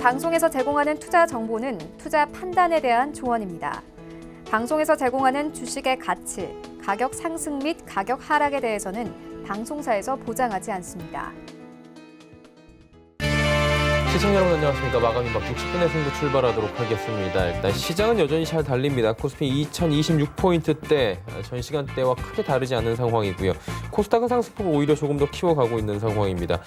방송에서 제공하는 투자 정보는 투자 판단에 대한 조언입니다. 방송에서 제공하는 주식의 가치, 가격 상승 및 가격 하락에 대해서는 방송사에서 보장하지 않습니다. 시청자 여러분 안녕하십니까. 마감이 막 60분의 승부 출발하도록 하겠습니다. 일단 시장은 여전히 잘 달립니다. 코스피 2026포인트대 전 시간대와 크게 다르지 않은 상황이고요. 코스닥은 상승폭을 오히려 조금 더 키워가고 있는 상황입니다.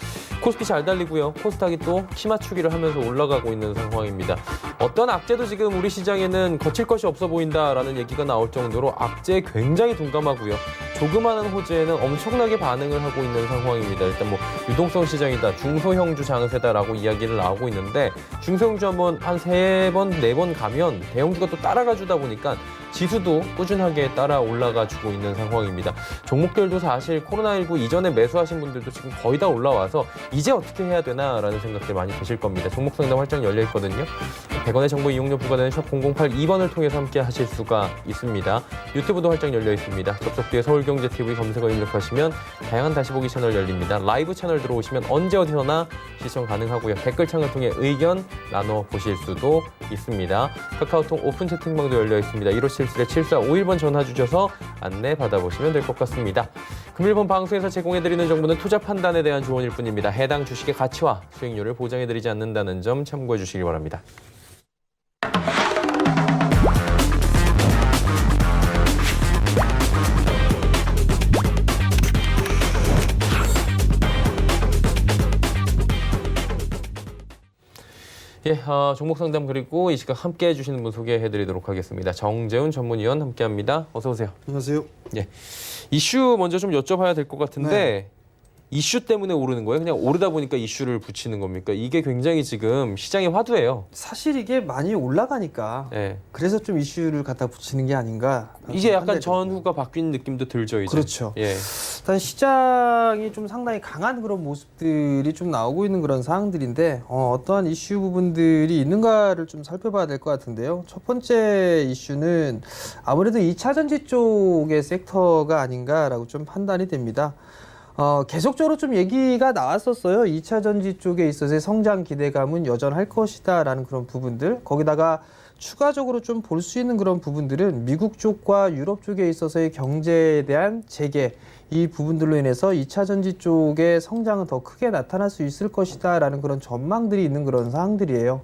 코스피 잘 달리고요. 코스닥이 또 키 맞추기를 하면서 올라가고 있는 상황입니다. 어떤 악재도 지금 우리 시장에는 거칠 것이 없어 보인다라는 얘기가 나올 정도로 악재에 굉장히 둔감하고요. 조그마한 호재에는 엄청나게 반응을 하고 있는 상황입니다. 일단 뭐 유동성 시장이다, 중소형주 장세다라고 이야기를 나오고 있는데 중소형주 한번 한 3번, 4번 가면 대형주가 또 따라가 주다 보니까 지수도 꾸준하게 따라 올라가 주고 있는 상황입니다. 종목들도 사실 코로나19 이전에 매수하신 분들도 지금 거의 다 올라와서 이제 어떻게 해야 되나라는 생각들 많이 드실 겁니다. 종목 상담 활짝 열려 있거든요. 100원의 정보 이용료 부과되는 샵 0082번을 통해서 함께 하실 수가 있습니다. 유튜브도 활짝 열려 있습니다. 접속 뒤에 서울경제TV 검색어 입력하시면 다양한 다시 보기 채널 열립니다. 라이브 채널 들어오시면 언제 어디서나 시청 가능하고요. 댓글창을 통해 의견 나눠보실 수도 있습니다. 카카오톡 오픈 채팅방도 열려 있습니다. 1577-7451번 전화 주셔서 안내 받아보시면 될 것 같습니다. 금일본 방송에서 제공해드리는 정보는 투자 판단에 대한 조언일 뿐입니다. 해당 주식의 가치와 수익률을 보장해드리지 않는다는 점 참고해 주시기 바랍니다. 예, 종목 상담 그리고 이 시각 함께 해주시는 분 소개해드리도록 하겠습니다. 정재훈 전문위원 함께합니다. 어서 오세요. 안녕하세요. 예, 이슈 먼저 좀 여쭤봐야 될 것 같은데 네. 이슈 때문에 오르는 거예요? 그냥 오르다 보니까 이슈를 붙이는 겁니까? 이게 굉장히 지금 시장의 화두예요. 사실 이게 많이 올라가니까 예, 그래서 좀 이슈를 갖다 붙이는 게 아닌가. 이게 약간 전후가 바뀐 느낌도 들죠, 이제. 그렇죠. 예, 일단 시장이 좀 상당히 강한 그런 모습들이 좀 나오고 있는 그런 상황들인데 어떠한 이슈 부분들이 있는가를 좀 살펴봐야 될 것 같은데요. 첫 번째 이슈는 아무래도 2차 전지 쪽의 섹터가 아닌가라고 좀 판단이 됩니다. 계속적으로 좀 얘기가 나왔었어요. 2차 전지 쪽에 있어서의 성장 기대감은 여전할 것이다라는 그런 부분들. 거기다가 추가적으로 좀 볼 수 있는 그런 부분들은 미국 쪽과 유럽 쪽에 있어서의 경제에 대한 재개, 이 부분들로 인해서 2차 전지 쪽의 성장은 더 크게 나타날 수 있을 것이다라는 그런 전망들이 있는 그런 사항들이에요.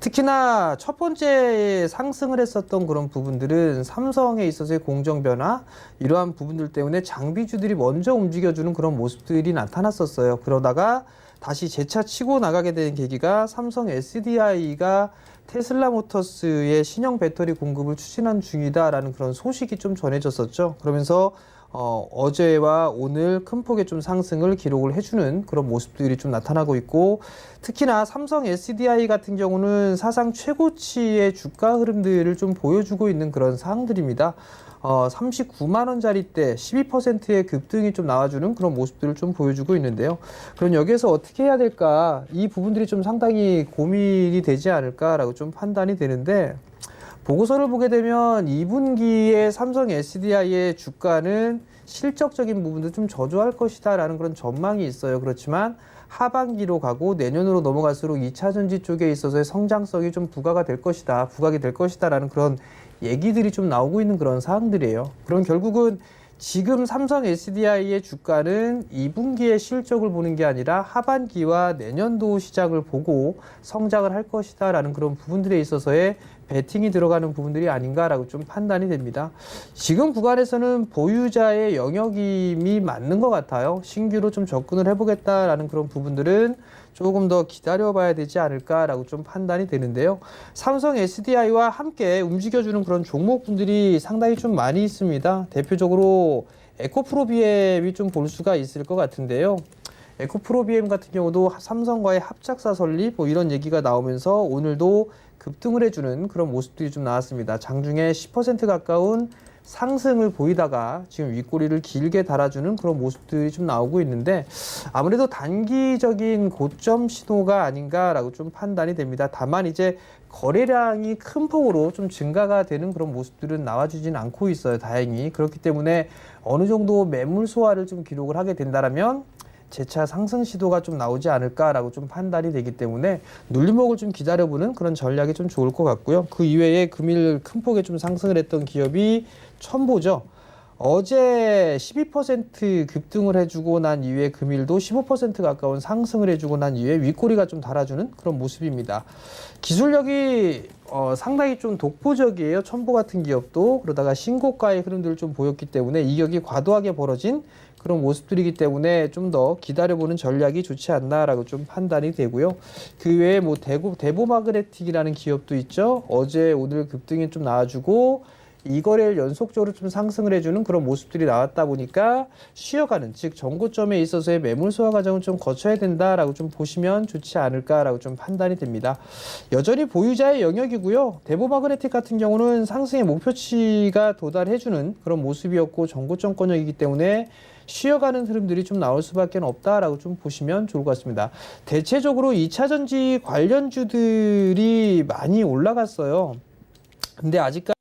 특히나 첫 번째 상승을 했었던 그런 부분들은 삼성에 있어서의 공정 변화, 이러한 부분들 때문에 장비주들이 먼저 움직여주는 그런 모습들이 나타났었어요. 그러다가 다시 재차 치고 나가게 된 계기가 삼성 SDI가 테슬라 모터스의 신형 배터리 공급을 추진한 중이다라는 그런 소식이 좀 전해졌었죠. 그러면서 어제와 오늘 큰 폭의 좀 상승을 기록을 해주는 그런 모습들이 좀 나타나고 있고, 특히나 삼성 SDI 같은 경우는 사상 최고치의 주가 흐름들을 좀 보여주고 있는 그런 사항들입니다. 39만 원짜리대 12%의 급등이 좀 나와주는 그런 모습들을 좀 보여주고 있는데요. 그럼 여기에서 어떻게 해야 될까? 이 부분들이 좀 상당히 고민이 되지 않을까라고 좀 판단이 되는데, 보고서를 보게 되면 2분기에 삼성 SDI의 주가는 실적적인 부분도 좀 저조할 것이다라는 그런 전망이 있어요. 그렇지만 하반기로 가고 내년으로 넘어갈수록 2차 전지 쪽에 있어서의 성장성이 좀 부각이 될 것이다라는 그런 얘기들이 좀 나오고 있는 그런 사항들이에요. 그럼 결국은 지금 삼성 SDI의 주가는 2분기의 실적을 보는 게 아니라 하반기와 내년도 시작을 보고 성장을 할 것이다라는 그런 부분들에 있어서의 베팅이 들어가는 부분들이 아닌가라고 좀 판단이 됩니다. 지금 구간에서는 보유자의 영역임이 맞는 것 같아요. 신규로 좀 접근을 해보겠다라는 그런 부분들은 조금 더 기다려봐야 되지 않을까라고 좀 판단이 되는데요. 삼성 SDI와 함께 움직여주는 그런 종목분들이 상당히 좀 많이 있습니다. 대표적으로 에코프로비엠이 좀 볼 수가 있을 것 같은데요. 에코프로비엠 같은 경우도 삼성과의 합작사 설립 이런 얘기가 나오면서 오늘도 급등을 해주는 그런 모습들이 좀 나왔습니다. 장중에 10% 가까운 상승을 보이다가 지금 윗꼬리를 길게 달아주는 그런 모습들이 좀 나오고 있는데, 아무래도 단기적인 고점 신호가 아닌가라고 좀 판단이 됩니다. 다만 이제 거래량이 큰 폭으로 좀 증가가 되는 그런 모습들은 나와주진 않고 있어요. 다행히. 그렇기 때문에 어느 정도 매물 소화를 좀 기록을 하게 된다라면 재차 상승 시도가 좀 나오지 않을까라고 좀 판단이 되기 때문에 눌림목을 좀 기다려보는 그런 전략이 좀 좋을 것 같고요. 그 이외에 금일 큰 폭에 좀 상승을 했던 기업이 첨보죠. 어제 12% 급등을 해주고 난 이후에 금일도 15% 가까운 상승을 해주고 난 이후에 윗꼬리가 좀 달아주는 그런 모습입니다. 기술력이 상당히 좀 독보적이에요. 첨보 같은 기업도. 그러다가 신고가의 흐름들을 좀 보였기 때문에 이격이 과도하게 벌어진 그런 모습들이기 때문에 좀 더 기다려보는 전략이 좋지 않나라고 좀 판단이 되고요. 그 외에 뭐 대보마그네틱이라는 기업도 있죠. 어제 오늘 급등이 좀 나와주고 이 거래일 연속적으로 좀 상승을 해주는 그런 모습들이 나왔다 보니까 쉬어가는, 즉 정고점에 있어서의 매물 소화 과정을 좀 거쳐야 된다라고 좀 보시면 좋지 않을까라고 좀 판단이 됩니다. 여전히 보유자의 영역이고요. 대보마그네틱 같은 경우는 상승의 목표치가 도달해주는 그런 모습이었고 정고점권역이기 때문에 쉬어가는 흐름들이 좀 나올 수밖에 없다라고 좀 보시면 좋을 것 같습니다. 대체적으로 2차전지 관련주들이 많이 올라갔어요. 근데 아직까지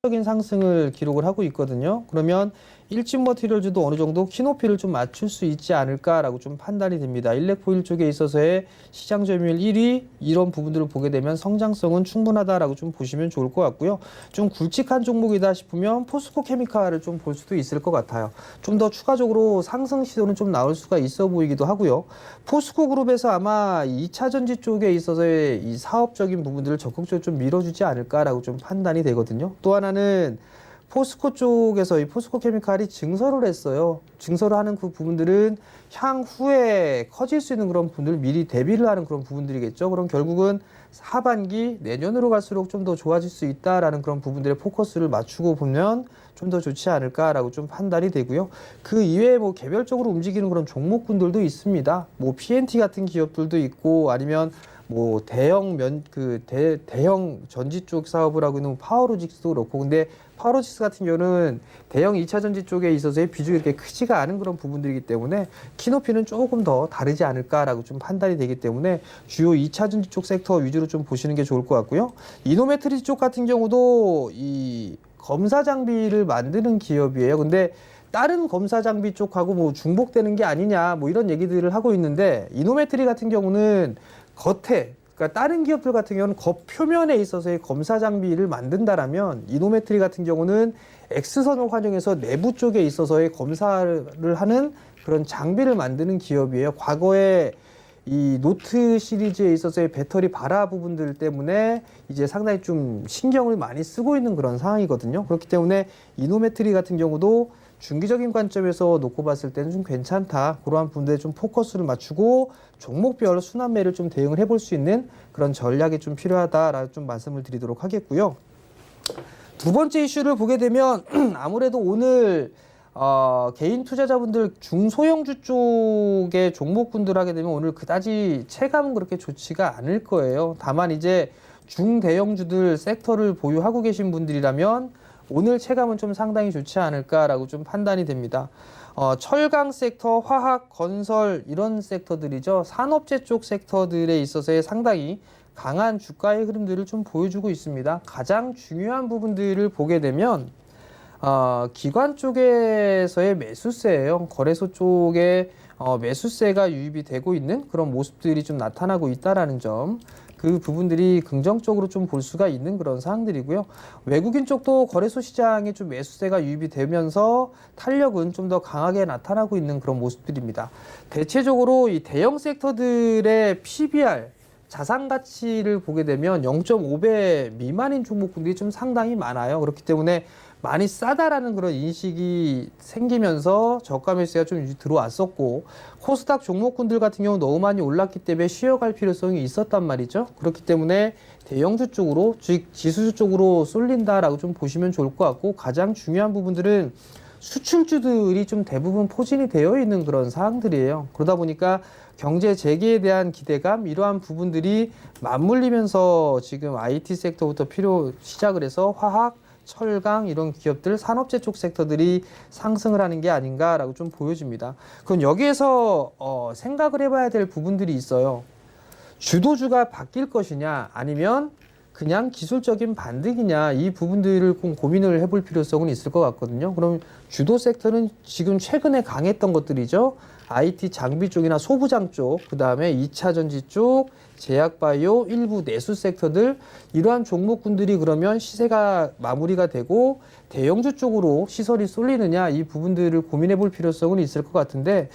적인 상승을 기록을 하고 있거든요. 그러면 일진 머티리얼즈도 어느 정도 키높이를 좀 맞출 수 있지 않을까라고 좀 판단이 됩니다. 일렉포일 쪽에 있어서의 시장 점유율 1위 이런 부분들을 보게 되면 성장성은 충분하다라고 좀 보시면 좋을 것 같고요. 좀 굵직한 종목이다 싶으면 포스코 케미칼을 좀 볼 수도 있을 것 같아요. 좀 더 추가적으로 상승 시도는 좀 나올 수가 있어 보이기도 하고요. 포스코 그룹에서 아마 2차 전지 쪽에 있어서의 이 사업적인 부분들을 적극적으로 좀 밀어주지 않을까라고 좀 판단이 되거든요. 또 하나는 포스코 쪽에서 이 포스코 케미칼이 증설을 했어요. 증설을 하는 그 부분들은 향후에 커질 수 있는 그런 부분들을 미리 대비를 하는 그런 부분들이겠죠. 그럼 결국은 하반기 내년으로 갈수록 좀 더 좋아질 수 있다라는 그런 부분들에 포커스를 맞추고 보면 좀 더 좋지 않을까라고 좀 판단이 되고요. 그 이외에 뭐 개별적으로 움직이는 그런 종목군들도 있습니다. 뭐 PNT 같은 기업들도 있고 아니면 뭐 대형 전지 쪽 사업을 하고 있는 파워로직스도 그렇고, 근데 파워로직스 같은 경우는 대형 2차 전지 쪽에 있어서의 비중이 이렇게 크지가 않은 그런 부분들이기 때문에 키높이는 조금 더 다르지 않을까라고 좀 판단이 되기 때문에 주요 2차 전지 쪽 섹터 위주로 좀 보시는 게 좋을 것 같고요. 이노메트리 쪽 같은 경우도 이 검사 장비를 만드는 기업이에요. 근데 다른 검사 장비 쪽하고 뭐 중복되는 게 아니냐 뭐 이런 얘기들을 하고 있는데, 이노메트리 같은 경우는 겉에, 그러니까 다른 기업들 같은 경우는 겉표면에 있어서의 검사 장비를 만든다라면 이노메트리 같은 경우는 X선을 활용해서 내부 쪽에 있어서의 검사를 하는 그런 장비를 만드는 기업이에요. 과거에 이 노트 시리즈에 있어서의 배터리 발화 부분들 때문에 이제 상당히 좀 신경을 많이 쓰고 있는 그런 상황이거든요. 그렇기 때문에 이노메트리 같은 경우도 중기적인 관점에서 놓고 봤을 때는 좀 괜찮다. 그러한 부분들에 좀 포커스를 맞추고 종목별 순환매를 좀 대응을 해볼 수 있는 그런 전략이 좀 필요하다라고 좀 말씀을 드리도록 하겠고요. 두 번째 이슈를 보게 되면 아무래도 오늘 개인 투자자분들 중소형주 쪽의 종목군들 하게 되면 오늘 그다지 체감은 그렇게 좋지가 않을 거예요. 다만 이제 중대형주들 섹터를 보유하고 계신 분들이라면 오늘 체감은 좀 상당히 좋지 않을까라고 좀 판단이 됩니다. 철강 섹터, 화학, 건설 이런 섹터들이죠. 산업재 쪽 섹터들에 있어서의 상당히 강한 주가의 흐름들을 좀 보여주고 있습니다. 가장 중요한 부분들을 보게 되면 기관 쪽에서의 매수세예요. 거래소 쪽에 매수세가 유입이 되고 있는 그런 모습들이 좀 나타나고 있다라는 점, 그 부분들이 긍정적으로 좀 볼 수가 있는 그런 사항들이고요. 외국인 쪽도 거래소 시장에 좀 매수세가 유입이 되면서 탄력은 좀 더 강하게 나타나고 있는 그런 모습들입니다. 대체적으로 이 대형 섹터들의 PBR 자산 가치를 보게 되면 0.5배 미만인 종목군들이 좀 상당히 많아요. 그렇기 때문에 많이 싸다라는 그런 인식이 생기면서 저가 매수가 좀 들어왔었고, 코스닥 종목군들 같은 경우 너무 많이 올랐기 때문에 쉬어갈 필요성이 있었단 말이죠. 그렇기 때문에 대형주 쪽으로, 즉 지수주 쪽으로 쏠린다라고 좀 보시면 좋을 것 같고, 가장 중요한 부분들은 수출주들이 좀 대부분 포진이 되어 있는 그런 사항들이에요. 그러다 보니까 경제 재개에 대한 기대감, 이러한 부분들이 맞물리면서 지금 IT 섹터부터 시작을 해서 화학, 철강 이런 기업들, 산업재 쪽 섹터들이 상승을 하는 게 아닌가라고 좀 보여집니다. 그럼 여기에서 생각을 해봐야 될 부분들이 있어요. 주도주가 바뀔 것이냐, 아니면 그냥 기술적인 반등이냐 이 부분들을 좀 고민을 해볼 필요성은 있을 것 같거든요. 그럼 주도 섹터는 지금 최근에 강했던 것들이죠. IT 장비 쪽이나 소부장 쪽, 그 다음에 2차 전지 쪽, 제약바이오, 일부 내수 섹터들 이러한 종목군들이 그러면 시세가 마무리가 되고 대형주 쪽으로 시선이 쏠리느냐 이 부분들을 고민해 볼 필요성은 있을 것 같은데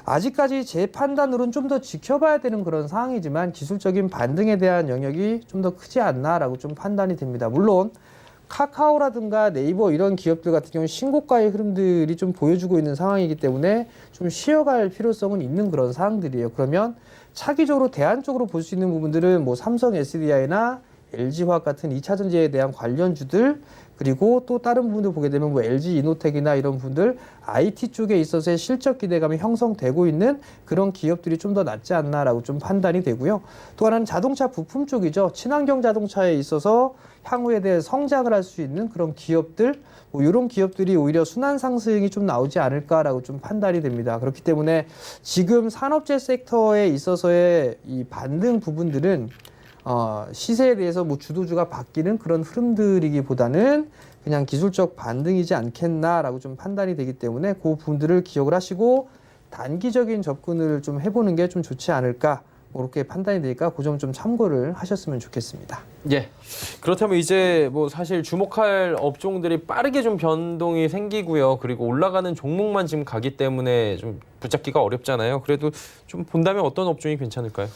아직까지 제 판단으로는 좀 더 지켜봐야 되는 그런 상황이지만 기술적인 반등에 대한 영역이 좀 더 크지 않나라고 좀 판단이 됩니다. 물론 카카오라든가 네이버 이런 기업들 같은 경우는 신고가의 흐름들이 좀 보여주고 있는 상황이기 때문에 좀 쉬어갈 필요성은 있는 그런 상황들이에요. 그러면 차기적으로 대안적으로 볼 수 있는 부분들은 뭐 삼성 SDI나 LG화학 같은 2차 전지에 대한 관련주들 그리고 또 다른 부분들 보게 되면 뭐 LG 이노텍이나 이런 분들 IT 쪽에 있어서의 실적 기대감이 형성되고 있는 그런 기업들이 좀 더 낫지 않나라고 좀 판단이 되고요. 또 하나는 자동차 부품 쪽이죠. 친환경 자동차에 있어서 향후에 대해 성장을 할 수 있는 그런 기업들 뭐 이런 기업들이 오히려 순환 상승이 좀 나오지 않을까라고 좀 판단이 됩니다. 그렇기 때문에 지금 산업재 섹터에 있어서의 이 반등 부분들은 시세에 대해서 뭐 주도주가 바뀌는 그런 흐름들이기보다는 그냥 기술적 반등이지 않겠나라고 좀 판단이 되기 때문에 그 부분들을 기억을 하시고 단기적인 접근을 좀 해보는 게 좀 좋지 않을까 그렇게 판단이 되니까 그 점 좀 참고를 하셨으면 좋겠습니다. 예. 그렇다면 이제 뭐 사실 주목할 업종들이 빠르게 좀 변동이 생기고요. 그리고 올라가는 종목만 지금 가기 때문에 좀 붙잡기가 어렵잖아요. 그래도 좀 본다면 어떤 업종이 괜찮을까요?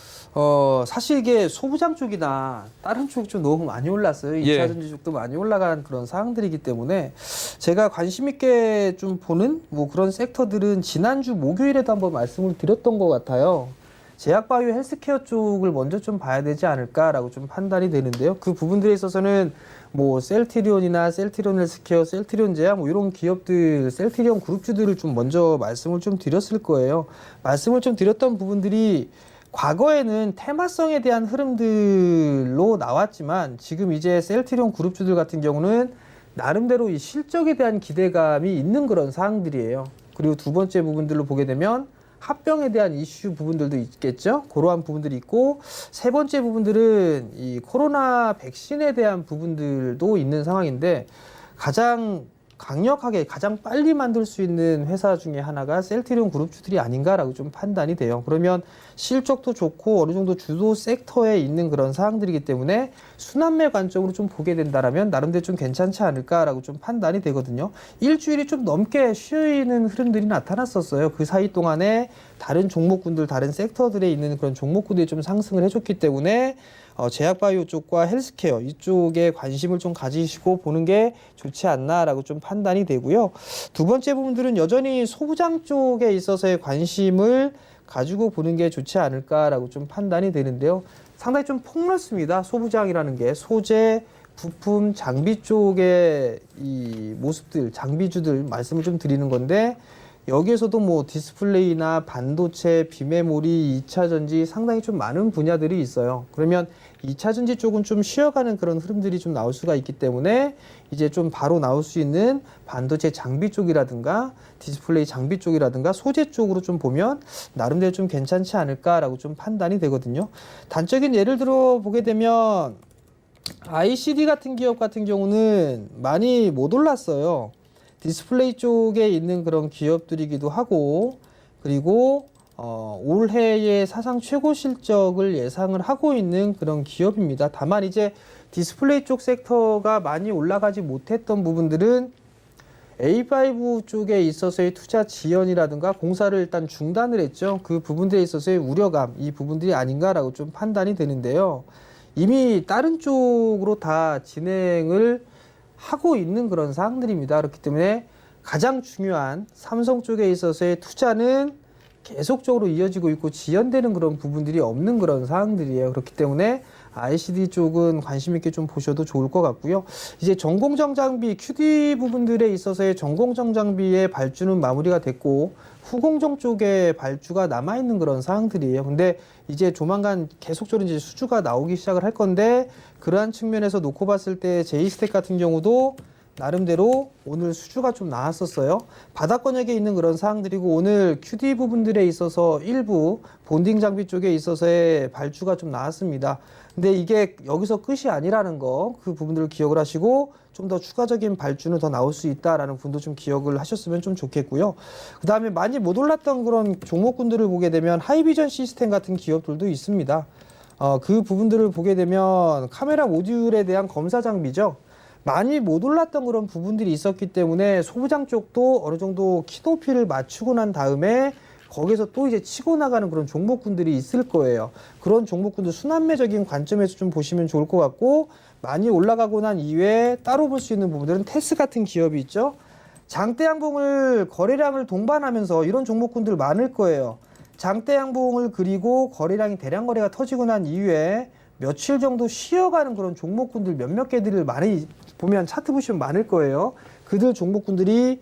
사실 이게 소부장 쪽이나 다른 쪽이 좀 너무 많이 올랐어요. 2차 전지 쪽도 많이 올라간 그런 상황들이기 때문에 제가 관심 있게 좀 보는 뭐 그런 섹터들은 지난주 목요일에도 한번 말씀을 드렸던 것 같아요. 제약바이오 헬스케어 쪽을 먼저 좀 봐야 되지 않을까라고 좀 판단이 되는데요. 그 부분들에 있어서는 뭐 셀트리온이나 셀트리온 헬스케어, 셀트리온 제약 뭐 이런 기업들, 셀트리온 그룹주들을 좀 먼저 말씀을 좀 드렸을 거예요. 말씀을 좀 드렸던 부분들이 과거에는 테마성에 대한 흐름들로 나왔지만 지금 이제 셀트리온 그룹주들 같은 경우는 나름대로 이 실적에 대한 기대감이 있는 그런 사항들이에요. 그리고 두 번째 부분들로 보게 되면 합병에 대한 이슈 부분들도 있겠죠. 그러한 부분들이 있고 세 번째 부분들은 이 코로나 백신에 대한 부분들도 있는 상황인데 가장 강력하게 가장 빨리 만들 수 있는 회사 중에 하나가 셀트리온 그룹주들이 아닌가라고 좀 판단이 돼요. 그러면 실적도 좋고 어느 정도 주도 섹터에 있는 그런 사항들이기 때문에 순환매 관점으로 좀 보게 된다라면 나름대로 좀 괜찮지 않을까라고 좀 판단이 되거든요. 일주일이 좀 넘게 쉬는 흐름들이 나타났었어요. 그 사이 동안에 다른 종목군들, 다른 섹터들에 있는 그런 종목군들이 좀 상승을 해줬기 때문에 제약바이오 쪽과 헬스케어 이쪽에 관심을 좀 가지시고 보는 게 좋지 않나라고 좀 판단이 되고요. 두 번째 부분들은 여전히 소부장 쪽에 있어서의 관심을 가지고 보는 게 좋지 않을까라고 좀 판단이 되는데요. 상당히 좀 폭넓습니다. 소부장이라는 게 소재, 부품, 장비 쪽의 이 모습들, 장비주들 말씀을 좀 드리는 건데 여기에서도 뭐 디스플레이나 반도체, 비메모리, 2차 전지 상당히 좀 많은 분야들이 있어요. 그러면 2차 전지 쪽은 좀 쉬어가는 그런 흐름들이 좀 나올 수가 있기 때문에 이제 좀 바로 나올 수 있는 반도체 장비 쪽이라든가 디스플레이 장비 쪽이라든가 소재 쪽으로 좀 보면 나름대로 좀 괜찮지 않을까라고 좀 판단이 되거든요. 단적인 예를 들어 보게 되면 ICD 같은 기업 같은 경우는 많이 못 올랐어요. 디스플레이 쪽에 있는 그런 기업들이기도 하고 그리고 올해의 사상 최고 실적을 예상을 하고 있는 그런 기업입니다. 다만 이제 디스플레이 쪽 섹터가 많이 올라가지 못했던 부분들은 A5 쪽에 있어서의 투자 지연이라든가 공사를 일단 중단을 했죠. 그 부분들에 있어서의 우려감, 이 부분들이 아닌가라고 좀 판단이 되는데요. 이미 다른 쪽으로 다 진행을 하고 있는 그런 사항들입니다. 그렇기 때문에 가장 중요한 삼성 쪽에 있어서의 투자는 계속적으로 이어지고 있고 지연되는 그런 부분들이 없는 그런 사항들이에요. 그렇기 때문에 ICD 쪽은 관심 있게 좀 보셔도 좋을 것 같고요. 이제 전공정 장비, QD 부분들에 있어서의 전공정 장비의 발주는 마무리가 됐고 후공정 쪽에 발주가 남아있는 그런 사항들이에요. 근데 이제 조만간 계속적으로 이제 수주가 나오기 시작을 할 건데 그러한 측면에서 놓고 봤을 때 제이스텍 같은 경우도 나름대로 오늘 수주가 좀 나왔었어요. 바닥권역에 있는 그런 사항들이고 오늘 QD 부분들에 있어서 일부 본딩 장비 쪽에 있어서의 발주가 좀 나왔습니다. 근데 이게 여기서 끝이 아니라는 거, 그 부분들을 기억을 하시고 좀 더 추가적인 발주는 더 나올 수 있다라는 부분도 좀 기억을 하셨으면 좀 좋겠고요. 그 다음에 많이 못 올랐던 그런 종목군들을 보게 되면 하이비전 시스템 같은 기업들도 있습니다. 그 부분들을 보게 되면 카메라 모듈에 대한 검사 장비죠. 많이 못 올랐던 그런 부분들이 있었기 때문에 소부장 쪽도 어느 정도 키높이를 맞추고 난 다음에 거기서 또 이제 치고 나가는 그런 종목군들이 있을 거예요. 그런 종목군들 순환매적인 관점에서 좀 보시면 좋을 것 같고, 많이 올라가고 난 이후에 따로 볼 수 있는 부분들은 테스 같은 기업이 있죠. 장대 양봉을 거래량을 동반하면서 이런 종목군들 많을 거예요. 장대 양봉을 그리고 거래량이 대량 거래가 터지고 난 이후에 며칠 정도 쉬어가는 그런 종목군들 몇몇 개들을 많이 보면 차트 보시면 많을 거예요. 그들 종목군들이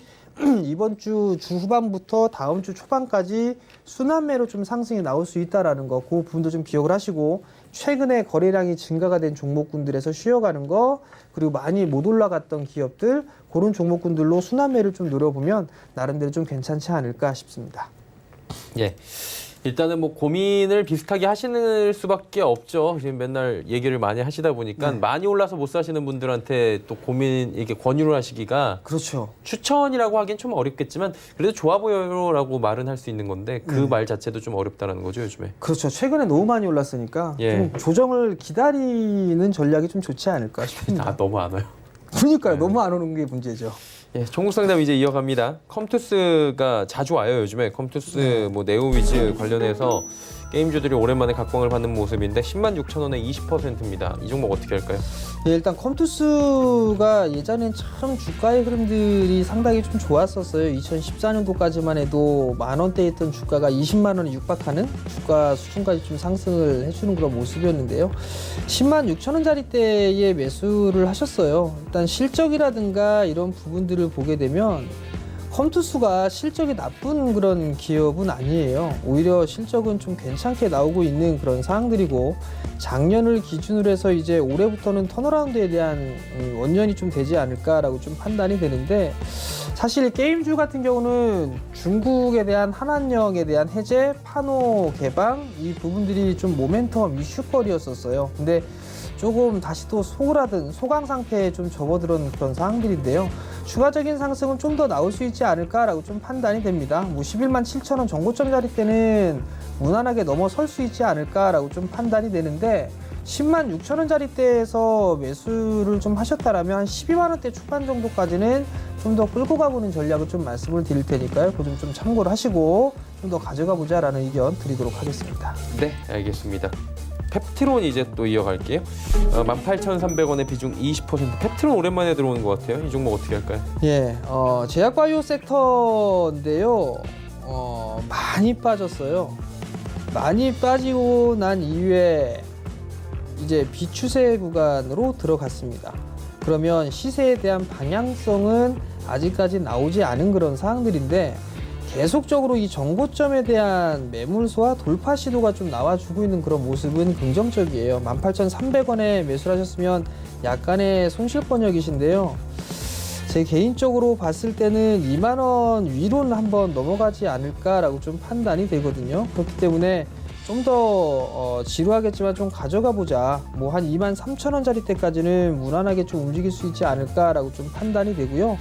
이번 주 후반부터 다음 주 초반까지 순환매로 좀 상승이 나올 수 있다라는 거, 그 부분도 좀 기억을 하시고, 최근에 거래량이 증가가 된 종목군들에서 쉬어가는 거, 그리고 많이 못 올라갔던 기업들, 그런 종목군들로 순환매를 좀 노려보면 나름대로 좀 괜찮지 않을까 싶습니다. 예. 일단은 뭐 고민을 비슷하게 하시는 수밖에 없죠. 지금 맨날 얘기를 많이 하시다 보니까 많이 올라서 못 사시는 분들한테 또 고민 이렇게 권유를 하시기가 그렇죠. 추천이라고 하긴 좀 어렵겠지만 그래도 좋아 보여요라고 말은 할 수 있는 건데 그 말 자체도 좀 어렵다라는 거죠, 요즘에. 그렇죠. 최근에 너무 많이 올랐으니까 예. 좀 조정을 기다리는 전략이 좀 좋지 않을까 싶습니다. 아, 너무 안 와요. 그러니까요. 너무 안 오는 게 문제죠. 예, 종목 상담 이제 이어갑니다. 컴투스가 자주 와요, 요즘에. 컴투스 뭐 네오위즈 관련해서 게임주들이 오랜만에 각광을 받는 모습인데 106,000원에 20%입니다. 이 종목 어떻게 할까요? 예, 일단 컴투스가 예전엔 참 주가의 흐름들이 상당히 좀 좋았었어요. 2014년도까지만 해도 만원대에 있던 주가가 20만 원에 육박하는 주가 수준까지 좀 상승을 해주는 그런 모습이었는데요. 106,000원짜리대에 매수를 하셨어요. 일단 실적이라든가 이런 부분들을 보게 되면 컴투스가 실적이 나쁜 그런 기업은 아니에요. 오히려 실적은 좀 괜찮게 나오고 있는 그런 상황들이고, 작년을 기준으로 해서 이제 올해부터는 턴어라운드에 대한 원년이 좀 되지 않을까라고 좀 판단이 되는데, 사실 게임주 같은 경우는 중국에 대한 한한령에 대한 해제, 파노 개방 이 부분들이 좀 모멘텀 이슈거리였었어요. 근데 조금 다시 또 소홀하든 소강 상태에 좀 접어들은 그런 상황들인데요. 추가적인 상승은 좀 더 나올 수 있지 않을까라고 좀 판단이 됩니다. 뭐 11만 7천원 정고점짜리 때는 무난하게 넘어설 수 있지 않을까라고 좀 판단이 되는데, 10만 6천원짜리 때에서 매수를 좀 하셨다라면 한 12만 원대 초반 정도까지는 좀 더 끌고 가보는 전략을 좀 말씀을 드릴 테니까요. 그 점 좀 참고를 하시고 좀 더 가져가 보자라는 의견 드리도록 하겠습니다. 네, 알겠습니다. 펩트론 이제 또 이어갈게요. 18,300원의 비중 20%. 펩트론 오랜만에 들어오는 것 같아요. 이 종목 어떻게 할까요? 예, 제약바이오 섹터인데요. 많이 빠졌어요. 많이 빠지고 난 이후에 이제 비추세 구간으로 들어갔습니다. 그러면 시세에 대한 방향성은 아직까지 나오지 않은 그런 사항들인데, 계속적으로 이 정고점에 대한 매물소와 돌파 시도가 좀 나와주고 있는 그런 모습은 긍정적이에요. 18,300원에 매수를 하셨으면 약간의 손실권역이신데요. 제 개인적으로 봤을 때는 2만 원 위로는 한번 넘어가지 않을까라고 좀 판단이 되거든요. 그렇기 때문에 좀 더 지루하겠지만 좀 가져가 보자. 뭐 한 2만 3천 원짜리 때까지는 무난하게 좀 움직일 수 있지 않을까라고 좀 판단이 되고요.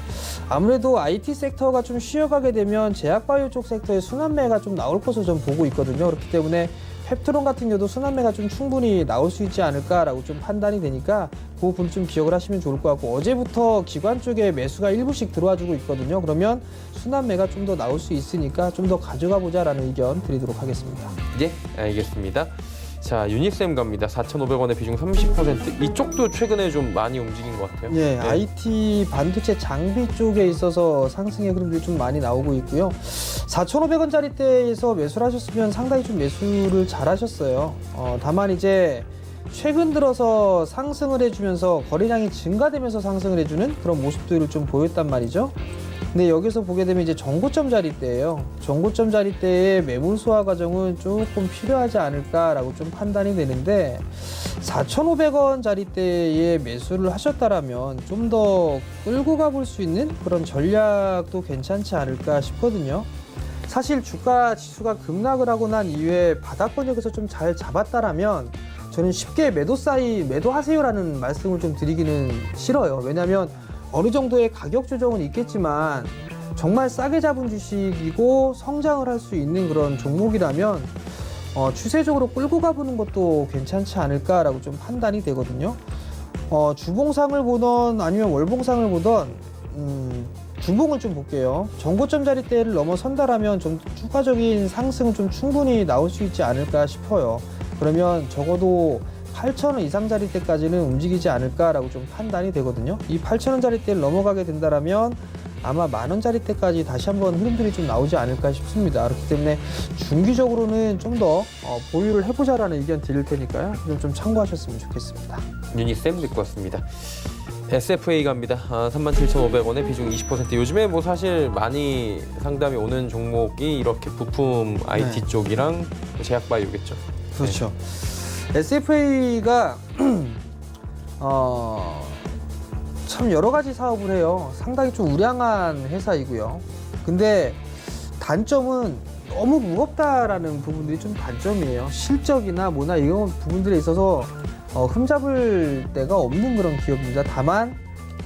아무래도 IT 섹터가 좀 쉬어가게 되면 제약바이오 쪽 섹터의 순환매가 좀 나올 것으로 좀 보고 있거든요. 그렇기 때문에 펩트론 같은 경우도 순환매가 좀 충분히 나올 수 있지 않을까라고 좀 판단이 되니까 그 부분 좀 기억을 하시면 좋을 것 같고, 어제부터 기관 쪽에 매수가 일부씩 들어와주고 있거든요. 그러면 순환매가 좀 더 나올 수 있으니까 좀 더 가져가 보자라는 의견 드리도록 하겠습니다. 예, 알겠습니다. 자, 유니셈 갑니다. 4,500원의 비중 30%. 이쪽도 최근에 좀 많이 움직인 것 같아요. 예, IT 반도체 장비 쪽에 있어서 상승의 흐름들이 좀 많이 나오고 있고요. 4,500원짜리 대에서 매수를 하셨으면 상당히 좀 매수를 잘 하셨어요. 다만 이제 최근 들어서 상승을 해주면서 거래량이 증가되면서 상승을 해주는 그런 모습들을 좀 보였단 말이죠. 근데 여기서 보게 되면 이제 정고점 자리대예요. 정고점 자리대의 매물 소화 과정은 조금 필요하지 않을까라고 좀 판단이 되는데, 4,500원짜리대에 매수를 하셨다라면 좀 더 끌고 가볼 수 있는 그런 전략도 괜찮지 않을까 싶거든요. 사실 주가 지수가 급락을 하고 난 이후에 바닥권역에서 좀 잘 잡았다라면 저는 쉽게 매도하세요라는 말씀을 좀 드리기는 싫어요. 왜냐하면 어느 정도의 가격 조정은 있겠지만 정말 싸게 잡은 주식이고 성장을 할 수 있는 그런 종목이라면 추세적으로 끌고 가보는 것도 괜찮지 않을까라고 좀 판단이 되거든요. 주봉상을 보던 아니면 월봉상을 보던 주봉을 좀 볼게요. 전고점 자리대를 넘어선다라면 좀 추가적인 상승은 좀 충분히 나올 수 있지 않을까 싶어요. 그러면 적어도 8,000원 이상 자리대까지는 움직이지 않을까라고 좀 판단이 되거든요. 이 8,000원 자리대를 넘어가게 된다라면 아마 10,000원 자리대까지 다시 한번 흐름들이 좀 나오지 않을까 싶습니다. 그렇기 때문에 중기적으로는 좀 더 보유를 해보자라는 의견 드릴 테니까요. 좀 참고하셨으면 좋겠습니다. 유니쌤 듣고 왔습니다. SFA 갑니다. 37,500원에 비중 20%. 요즘에 뭐 사실 많이 상담이 오는 종목이 이렇게 부품 IT 네. 쪽이랑 제약바이오겠죠. 그렇죠. SFA가 참 여러 가지 사업을 해요. 상당히 좀 우량한 회사이고요. 근데 단점은 너무 무겁다라는 부분들이 좀 단점이에요. 실적이나 뭐나 이런 부분들에 있어서 흠잡을 데가 없는 그런 기업입니다. 다만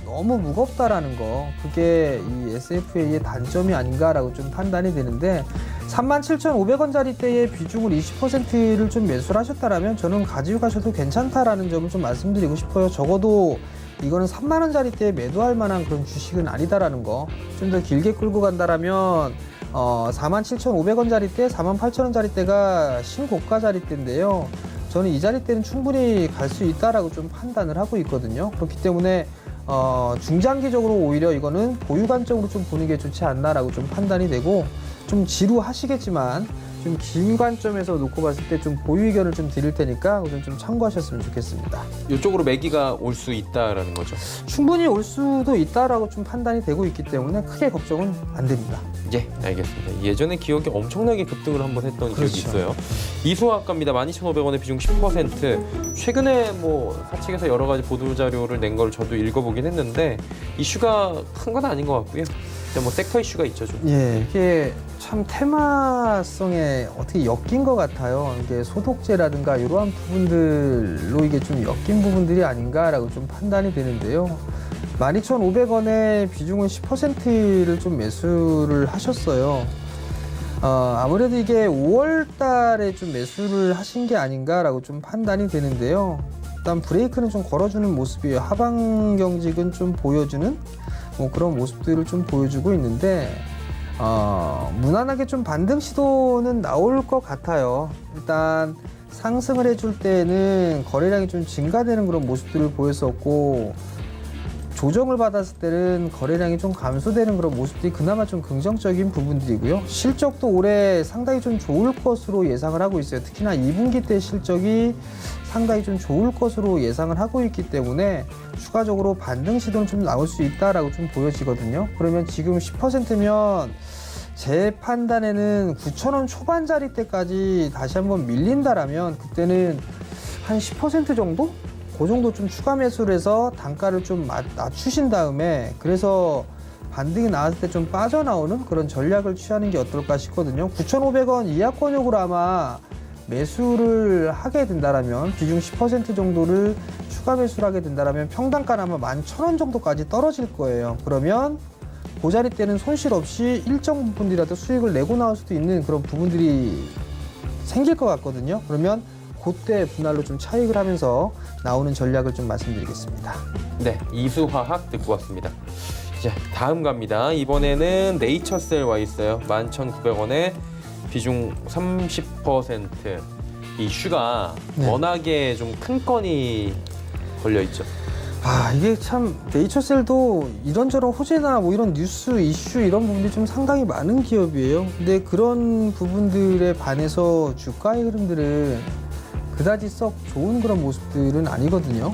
너무 무겁다라는 거, 그게 이 SFA의 단점이 아닌가라고 좀 판단이 되는데 37,500원짜리대의 비중을 20%를 좀 매수를 하셨다라면 저는 가지고 가셔도 괜찮다라는 점을 좀 말씀드리고 싶어요. 적어도 이거는 3만원짜리대에 매도할 만한 그런 주식은 아니다라는 거. 좀 더 길게 끌고 간다라면 47,500원짜리대, 48,000원짜리대가 신고가짜리대인데요. 저는 이 자리대는 충분히 갈 수 있다라고 좀 판단을 하고 있거든요. 그렇기 때문에 중장기적으로 오히려 이거는 보유 관점으로 좀 보는 게 좋지 않나라고 좀 판단이 되고, 좀 지루하시겠지만 좀 긴 관점에서 놓고 봤을 때 좀 보유 의견을 좀 드릴 테니까 우선 좀 참고하셨으면 좋겠습니다. 이쪽으로 매기가 올 수 있다라는 거죠. 충분히 올 수도 있다라고 좀 판단이 되고 있기 때문에 크게 걱정은 안 됩니다. 예, 알겠습니다. 예전에 기억이 엄청나게 급등을 한번 했던 기억이 그렇죠. 있어요. 이수화학 갑니다. 12,500원에 비중 10%. 최근에 뭐 사측에서 여러 가지 보도 자료를 낸 걸 저도 읽어보긴 했는데 이슈가 큰 건 아닌 것 같고요. 뭐 섹터 이슈가 있죠, 좀. 예, 이게 참 테마성에 어떻게 엮인 것 같아요. 이게 소독제라든가 이러한 부분들로 이게 좀 엮인 부분들이 아닌가라고 좀 판단이 되는데요. 12,500원의 비중은 10%를 좀 매수를 하셨어요. 아무래도 이게 5월 달에 좀 매수를 하신 게 아닌가라고 좀 판단이 되는데요. 일단 브레이크는 좀 걸어주는 모습이에요. 하방 경직은 좀 보여주는 뭐 그런 모습들을 좀 보여주고 있는데, 무난하게 좀 반등 시도는 나올 것 같아요. 일단 상승을 해줄 때는 거래량이 좀 증가되는 그런 모습들을 보였었고, 조정을 받았을 때는 거래량이 좀 감소되는 그런 모습들이 그나마 좀 긍정적인 부분들이고요. 실적도 올해 상당히 좀 좋을 것으로 예상을 하고 있어요. 특히나 2분기 때 실적이 상당히 좀 좋을 것으로 예상을 하고 있기 때문에 추가적으로 반등 시도는 좀 나올 수 있다라고 좀 보여지거든요. 그러면 지금 10%면 제 판단에는 9,000원 초반짜리 때까지 다시 한번 밀린다라면 그때는 한 10% 정도? 그 정도 좀 추가 매수를 해서 단가를 좀 낮추신 다음에, 그래서 반등이 나왔을 때 좀 빠져나오는 그런 전략을 취하는 게 어떨까 싶거든요. 9,500원 이하권역으로 아마 매수를 하게 된다라면, 비중 10% 정도를 추가 매수를 하게 된다라면 평단가는 아마 11,000원 정도까지 떨어질 거예요. 그러면 그 자리 때는 손실 없이 일정 부분이라도 수익을 내고 나올 수도 있는 그런 부분들이 생길 것 같거든요. 그러면 그때 분할로 좀 차익을 하면서 나오는 전략을 좀 말씀드리겠습니다. 네, 이수화학 듣고 왔습니다. 자, 다음 갑니다. 이번에는 네이처셀 와 있어요. 11,900원에 비중 30%. 이슈가 네. 워낙에 좀 큰 건이 걸려 있죠. 이게 참 네이처셀도 이런저런 호재나 뭐 이런 뉴스 이슈 이런 부분들이 좀 상당히 많은 기업이에요. 근데 그런 부분들에 반해서 주가의 흐름들은 그다지 썩 좋은 그런 모습들은 아니거든요.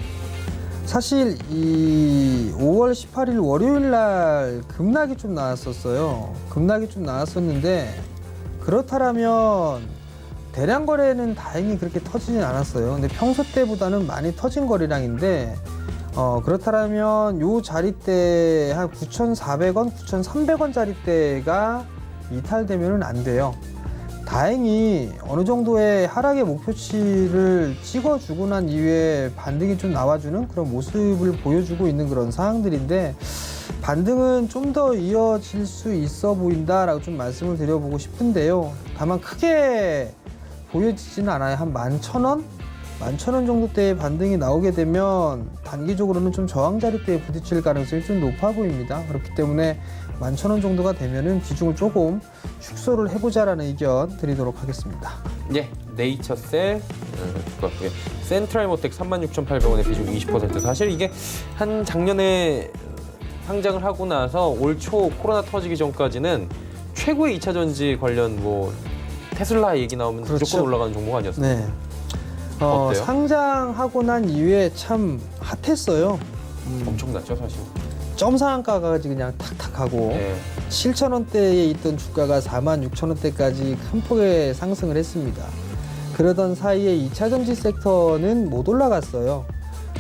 사실 이 5월 18일 월요일 날 급락이 좀 나왔었어요. 급락이 좀 나왔었는데, 그렇다면 대량 거래는 다행히 그렇게 터지진 않았어요. 근데 평소 때보다는 많이 터진 거래량인데 그렇다면 요 자리대 한 9,400원, 9,300원 자리대가 이탈되면은 안 돼요. 다행히 어느 정도의 하락의 목표치를 찍어주고 난 이후에 반등이 좀 나와주는 그런 모습을 보여주고 있는 그런 상황들인데 반등은 좀 더 이어질 수 있어 보인다라고 좀 말씀을 드려보고 싶은데요. 다만 크게 보여지지는 않아요. 한 11,000원? 11,000원 정도대의 반등이 나오게 되면 단기적으로는 좀 저항 자리대에 부딪힐 가능성이 좀 높아 보입니다. 그렇기 때문에 11,000원 정도가 되면은 비중을 조금 축소를 해보자라는 의견 드리도록 하겠습니다. 예, 네이처셀 같고요. 센트럴모텍 36,800원의 비중 20%. 사실 이게 한 작년에 상장을 하고 나서 올 초 코로나 터지기 전까지는 최고의 2차 전지 관련 뭐 테슬라 얘기 나오면 그렇죠. 무조건 올라가는 종목 아니었어요? 네. 어때요? 상장하고 난 이후에 참 핫했어요. 엄청났죠, 사실. 점 상한가가 그냥 탁탁하고 네. 7,000원대에 있던 주가가 46,000원대까지 큰 폭의 상승을 했습니다. 그러던 사이에 2차 전지 섹터는 못 올라갔어요.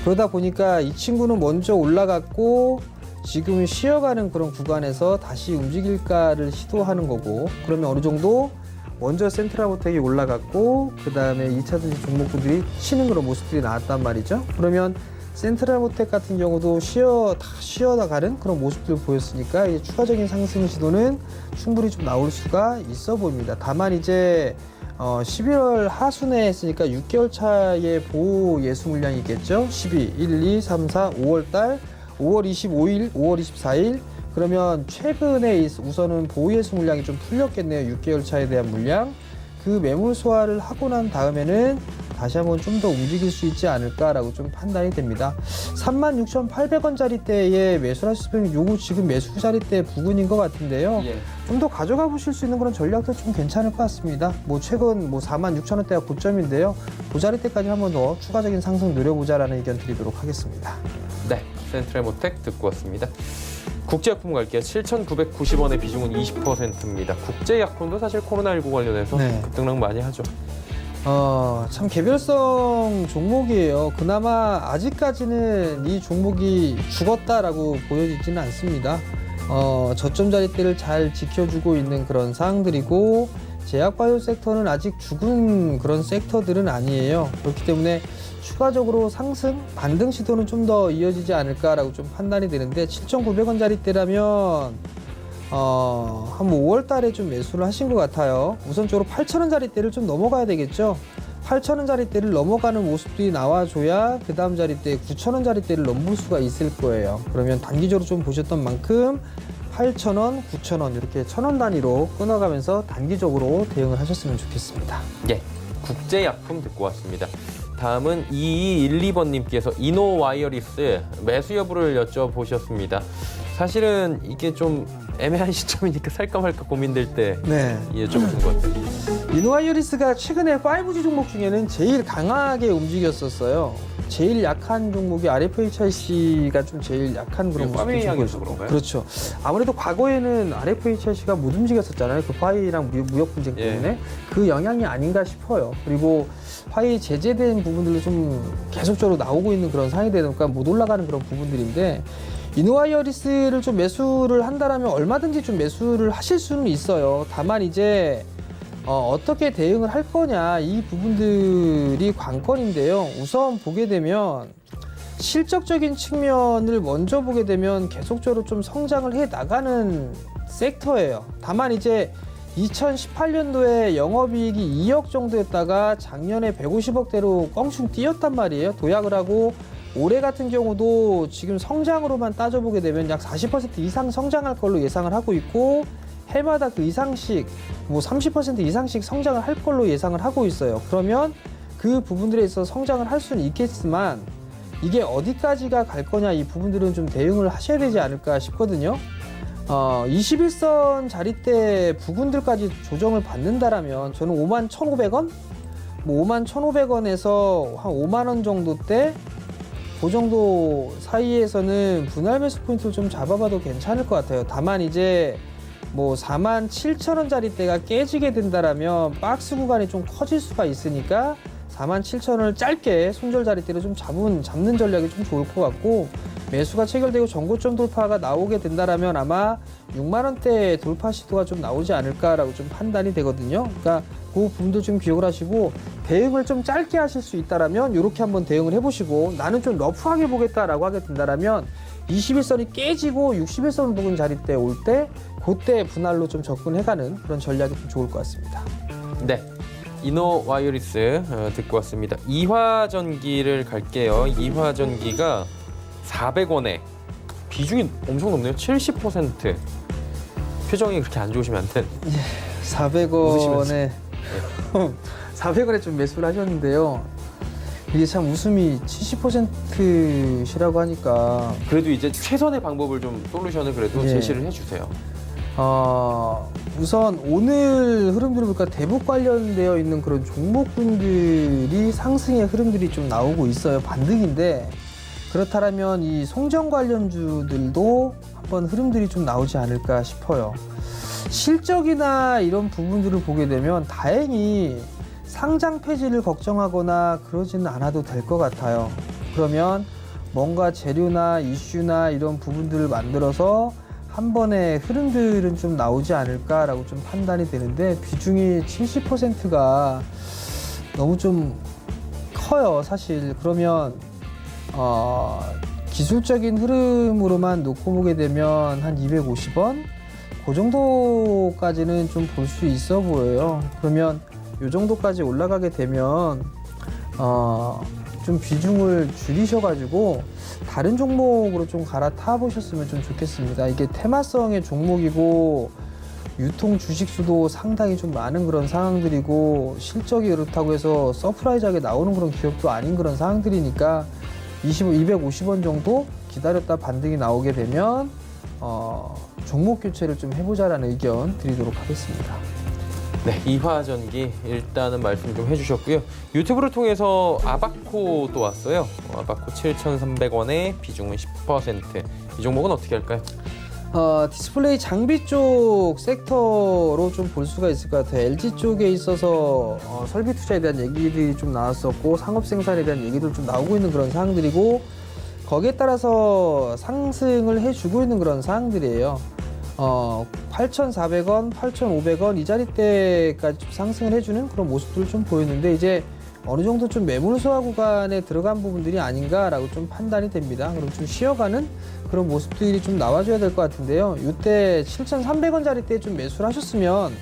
그러다 보니까 이 친구는 먼저 올라갔고 지금 쉬어가는 그런 구간에서 다시 움직일까를 시도하는 거고, 그러면 어느 정도 먼저 센트럴모텍이 올라갔고 그 다음에 2차 전지 종목들이 치는 그런 모습들이 나왔단 말이죠. 그러면 센트럴모텍 같은 경우도 쉬어가는 그런 모습들을 보였으니까 이제 추가적인 상승 시도는 충분히 좀 나올 수가 있어 보입니다. 다만 이제 11월 하순에 했으니까 6개월 차의 보호 예수 물량이 있겠죠. 12, 1, 2, 3, 4, 5월 달, 5월 25일, 5월 24일. 그러면 최근에 우선은 보호 예수 물량이 좀 풀렸겠네요. 6개월 차에 대한 물량. 그 매물 소화를 하고 난 다음에는 다시 한번 좀 더 움직일 수 있지 않을까라고 좀 판단이 됩니다. 36,800원짜리대에 매수를 하시면 요거 지금 매수 자리대 부근인 것 같은데요. 예. 좀 더 가져가 보실 수 있는 그런 전략도 좀 괜찮을 것 같습니다. 뭐 최근 46,000원대가 고점인데요. 그 자리대까지 한번 더 추가적인 상승 노려보자라는 의견 드리도록 하겠습니다. 네, 센트럴모텍 듣고 왔습니다. 국제약품 갈게요. 7,990원의 비중은 20%입니다. 국제약품도 사실 코로나19 관련해서 네. 급등락 많이 하죠. 참 개별성 종목이에요. 그나마 아직까지는 이 종목이 죽었다라고 보여지지는 않습니다. 저점 자리대를 잘 지켜주고 있는 그런 상황들이고, 제약바이오 섹터는 아직 죽은 그런 섹터들은 아니에요. 그렇기 때문에 추가적으로 상승, 반등 시도는 좀 더 이어지지 않을까라고 좀 판단이 되는데, 7,900원 자리대라면 한 5월 달에 좀 매수를 하신 것 같아요. 우선적으로 8,000원 자리대를 좀 넘어가야 되겠죠. 8,000원 자리대를 넘어가는 모습들이 나와줘야 그 다음 자리대 9,000원 자리대를 넘볼 수가 있을 거예요. 그러면 단기적으로 좀 보셨던 만큼 8,000원, 9,000원 이렇게 1,000원 단위로 끊어가면서 단기적으로 대응을 하셨으면 좋겠습니다. 예, 국제약품 듣고 왔습니다. 다음은 2212번님께서 이노와이어리스 매수 여부를 여쭤보셨습니다. 사실은 이게 좀 애매한 시점이니까 살까 말까 고민될 때 네. 여쭤보신 것 같아요. 이노와이어리스가 최근에 5G 종목 중에는 제일 강하게 움직였었어요. 제일 약한 종목이 RFHIC가 좀 제일 약한 그런 파웨이 모습을 향해서 보였고. 그런가요? 그렇죠. 아무래도 과거에는 RFHIC가 못 움직였었잖아요. 그 파이랑 무역 분쟁 때문에. 예. 그 영향이 아닌가 싶어요. 그리고 파이 제재된 부분들도 좀 계속적으로 나오고 있는 그런 상황이 되니까 못 올라가는 그런 부분들인데, 이노와이어리스를 좀 매수를 한다라면 얼마든지 좀 매수를 하실 수는 있어요. 다만 이제 어떻게 대응을 할 거냐, 이 부분들이 관건인데요. 우선 보게 되면 실적적인 측면을 먼저 보게 되면 계속적으로 좀 성장을 해 나가는 섹터예요. 다만 이제 2018년도에 영업이익이 2억 정도였다가 작년에 150억대로 껑충 뛰었단 말이에요. 도약을 하고 올해 같은 경우도 지금 성장으로만 따져보게 되면 약 40% 이상 성장할 걸로 예상을 하고 있고, 해마다 그 이상씩 30% 이상씩 성장을 할 걸로 예상을 하고 있어요. 그러면 그 부분들에 있어서 성장을 할 수는 있겠지만 이게 어디까지가 갈 거냐, 이 부분들은 좀 대응을 하셔야 되지 않을까 싶거든요. 21선 자리대 부근들까지 조정을 받는다라면 저는 51,500원? 51,500원에서 한 5만원 정도 대 그 정도 사이에서는 분할 매수 포인트를 좀 잡아봐도 괜찮을 것 같아요. 다만 이제 뭐 47,000원짜리대가 깨지게 된다라면 박스 구간이 좀 커질 수가 있으니까 47,000원을 짧게 손절 자리대로 좀 잡는 전략이 좀 좋을 것 같고, 매수가 체결되고 전고점 돌파가 나오게 된다라면 아마 6만 원대 돌파 시도가 좀 나오지 않을까라고 좀 판단이 되거든요. 그러니까 그 부분도 좀 기억을 하시고, 대응을 좀 짧게 하실 수 있다라면 이렇게 한번 대응을 해보시고, 나는 좀 러프하게 보겠다라고 하게 된다라면 21선이 깨지고 61선 부근 자리대 올 때 그때 분할로 좀 접근해가는 그런 전략이 좀 좋을 것 같습니다. 네. 이노와이어리스 듣고 왔습니다. 이화전기를 갈게요. 이화전기가 400원에 비중이 엄청 높네요. 70%. 표정이 그렇게 안 좋으시면 안 돼. 400원에 400원에 좀 매수를 하셨는데요. 이게 참 웃음이 70%시라고 하니까 그래도 이제 최선의 방법을 좀 솔루션을 그래도 예. 제시를 해주세요. 우선 오늘 흐름들을 보니까 대북 관련되어 있는 그런 종목군들이 상승의 흐름들이 좀 나오고 있어요. 반등인데, 그렇다면 이 송정 관련주들도 한번 흐름들이 좀 나오지 않을까 싶어요. 실적이나 이런 부분들을 보게 되면 다행히 상장 폐지를 걱정하거나 그러지는 않아도 될 것 같아요. 그러면 뭔가 재료나 이슈나 이런 부분들을 만들어서 한 번에 흐름들은 좀 나오지 않을까라고 좀 판단이 되는데, 비중이 70%가 너무 좀 커요, 사실. 그러면 기술적인 흐름으로만 놓고 보게 되면 한 250원? 그 정도까지는 좀 볼 수 있어 보여요. 그러면 이 정도까지 올라가게 되면 좀 비중을 줄이셔가지고 다른 종목으로 좀 갈아타 보셨으면 좀 좋겠습니다. 이게 테마성의 종목이고 유통 주식수도 상당히 좀 많은 그런 상황들이고, 실적이 그렇다고 해서 서프라이즈하게 나오는 그런 기업도 아닌 그런 상황들이니까 250원 정도 기다렸다 반등이 나오게 되면 종목 교체를 좀 해보자라는 의견 드리도록 하겠습니다. 네, 이화전기 일단은 말씀 좀 해주셨고요. 유튜브를 통해서 아바코도 왔어요. 아바코 7,300원에 비중은 10%. 이 종목은 어떻게 할까요? 디스플레이 장비 쪽 섹터로 좀 볼 수가 있을 것 같아요. LG 쪽에 있어서 설비 투자에 대한 얘기들이 좀 나왔었고, 상업 생산에 대한 얘기도 좀 나오고 있는 그런 사항들이고, 거기에 따라서 상승을 해주고 있는 그런 사항들이에요. 8,400원, 8,500원 이 자리대까지 좀 상승을 해주는 그런 모습들을 좀 보였는데, 이제 어느 정도 좀 매물 소화 구간에 들어간 부분들이 아닌가라고 좀 판단이 됩니다. 그럼 좀 쉬어가는 그런 모습들이 좀 나와줘야 될 것 같은데요. 이때 7,300원 자리대에 좀 매수를 하셨으면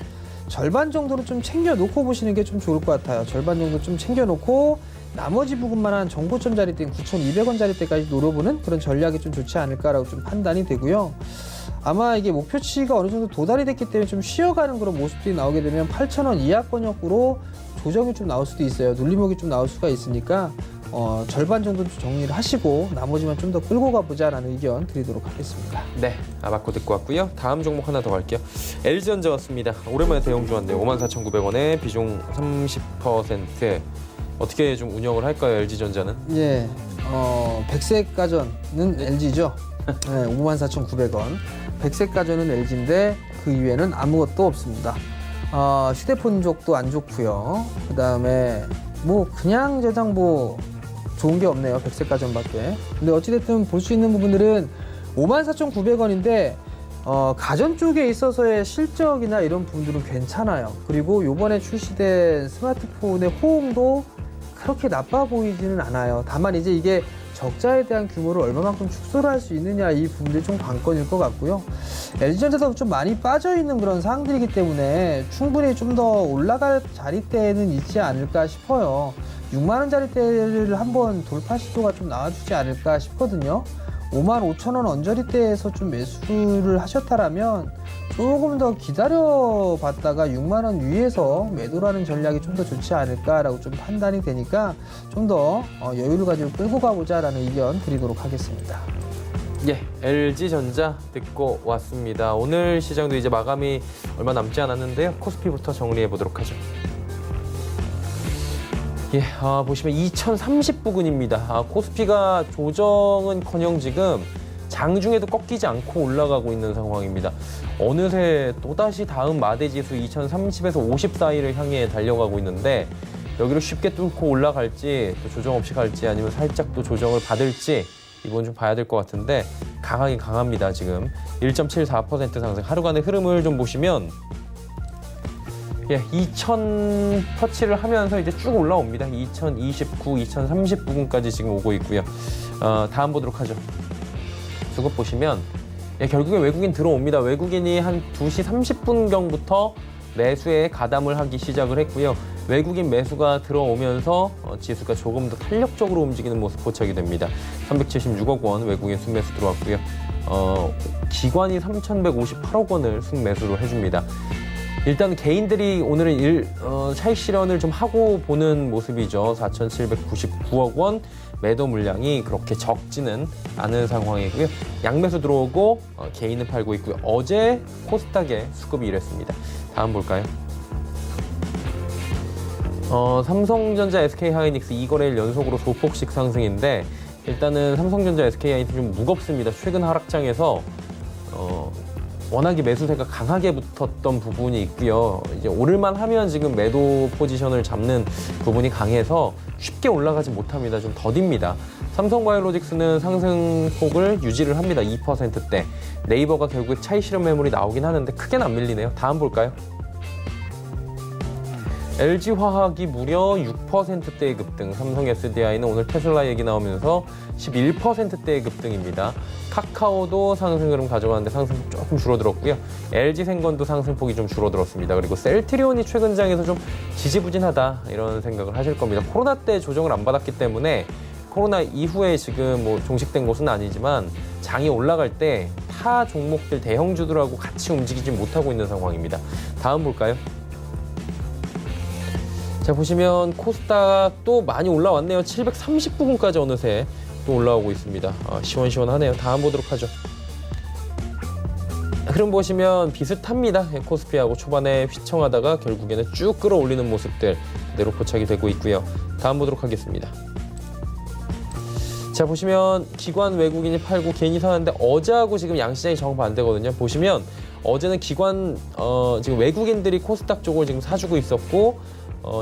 절반 정도로 좀 챙겨놓고 보시는 게 좀 좋을 것 같아요. 절반 정도 좀 챙겨놓고 나머지 부분만 한 정고점 자리대인 9,200원 자리대까지 노려보는 그런 전략이 좀 좋지 않을까라고 좀 판단이 되고요. 아마 이게 목표치가 어느 정도 도달이 됐기 때문에 좀 쉬어가는 그런 모습들이 나오게 되면 8,000원 이하권역으로 조정이 좀 나올 수도 있어요. 눌림목이 좀 나올 수가 있으니까 절반 정도 좀 정리를 하시고 나머지만 좀 더 끌고 가보자라는 의견 드리도록 하겠습니다. 네, 아바코 듣고 왔고요. 다음 종목 하나 더 갈게요. LG전자 왔습니다. 오랜만에 대형주 왔네요. 54,900원에 비중 30%. 어떻게 좀 운영을 할까요, LG전자는? 예, 백색 가전은 LG죠. 네, 54,900원. 백색 가전은 LG인데 그 이외에는 아무것도 없습니다. 휴대폰 쪽도 안 좋고요. 그 다음에 뭐 그냥 재당 뭐 좋은 게 없네요. 백색 가전밖에. 근데 어찌됐든 볼 수 있는 부분들은 54,900원인데 가전 쪽에 있어서의 실적이나 이런 부분들은 괜찮아요. 그리고 요번에 출시된 스마트폰의 호응도 그렇게 나빠 보이지는 않아요. 다만 이제 이게 적자에 대한 규모를 얼마만큼 축소를 할 수 있느냐, 이 부분들이 좀 관건일 것 같고요. LG전자도 좀 많이 빠져있는 그런 상황들이기 때문에 충분히 좀 더 올라갈 자리대는 있지 않을까 싶어요. 6만 원 자리대를 한번 돌파 시도가 좀 나와주지 않을까 싶거든요. 55,000원 언저리대에서 좀 매수를 하셨다라면 조금 더 기다려봤다가 6만 원 위에서 매도라는 전략이 좀 더 좋지 않을까라고 좀 판단이 되니까 좀 더 여유를 가지고 끌고 가보자라는 의견 드리도록 하겠습니다. 예, LG전자 듣고 왔습니다. 오늘 시장도 이제 마감이 얼마 남지 않았는데요. 코스피부터 정리해 보도록 하죠. 예, 보시면 2030 부근입니다. 코스피가 조정은커녕 지금 장중에도 꺾이지 않고 올라가고 있는 상황입니다. 어느새 또다시 다음 마대지수 2030에서 50 사이를 향해 달려가고 있는데 여기를 쉽게 뚫고 올라갈지 또 조정 없이 갈지 아니면 살짝 또 조정을 받을지 이건 좀 봐야 될 것 같은데 강하긴 강합니다. 지금 1.74% 상승. 하루간의 흐름을 좀 보시면 2000 터치를 하면서 이제 쭉 올라옵니다. 2029, 2030 부근까지 지금 오고 있고요. 다음 보도록 하죠. 수급 보시면 결국에 외국인 들어옵니다. 외국인이 한 2시 30분경부터 매수에 가담을 하기 시작을 했고요. 외국인 매수가 들어오면서 지수가 조금 더 탄력적으로 움직이는 모습 포착이 됩니다. 376억 원 외국인 순매수 들어왔고요. 기관이 3,158억 원을 순매수를 해줍니다. 일단 개인들이 오늘은 차익 실현을 좀 하고 보는 모습이죠. 4,799억 원 매도 물량이 그렇게 적지는 않은 상황이고요. 양매수 들어오고 개인은 팔고 있고요. 어제 코스닥의 수급이 이랬습니다. 다음 볼까요? 삼성전자, SK하이닉스 2거래일 연속으로 소폭씩 상승인데 일단은 삼성전자, SK하이닉스 좀 무겁습니다. 최근 하락장에서 워낙에 매수세가 강하게 붙었던 부분이 있고요. 이제 오를만 하면 지금 매도 포지션을 잡는 부분이 강해서 쉽게 올라가지 못합니다. 좀 더딥니다. 삼성바이오로직스는 상승폭을 유지를 합니다. 2%대. 네이버가 결국 차익 실현 매물이 나오긴 하는데 크게는 안 밀리네요. 다음 볼까요? LG화학이 무려 6%대의 급등, 삼성 SDI는 오늘 테슬라 얘기 나오면서 11%대의 급등입니다. 카카오도 상승 흐름 가져가는데 상승폭 조금 줄어들었고요. LG생건도 상승폭이 좀 줄어들었습니다. 그리고 셀트리온이 최근 장에서 좀 지지부진하다 이런 생각을 하실 겁니다. 코로나 때 조정을 안 받았기 때문에 코로나 이후에 지금 뭐 종식된 것은 아니지만 장이 올라갈 때 타 종목들 대형주들하고 같이 움직이지 못하고 있는 상황입니다. 다음 볼까요? 자, 보시면 코스닥도 많이 올라왔네요. 730 부근까지 어느새 또 올라오고 있습니다. 시원시원하네요. 다음 보도록 하죠. 흐름 보시면 비슷합니다. 코스피하고 초반에 휘청하다가 결국에는 쭉 끌어올리는 모습들 그대로 포착이 되고 있고요. 다음 보도록 하겠습니다. 자, 보시면 기관 외국인이 팔고 개인이 사는데 어제하고 지금 양시장이 정반대거든요. 보시면 어제는 기관 지금 외국인들이 코스닥 쪽을 지금 사주고 있었고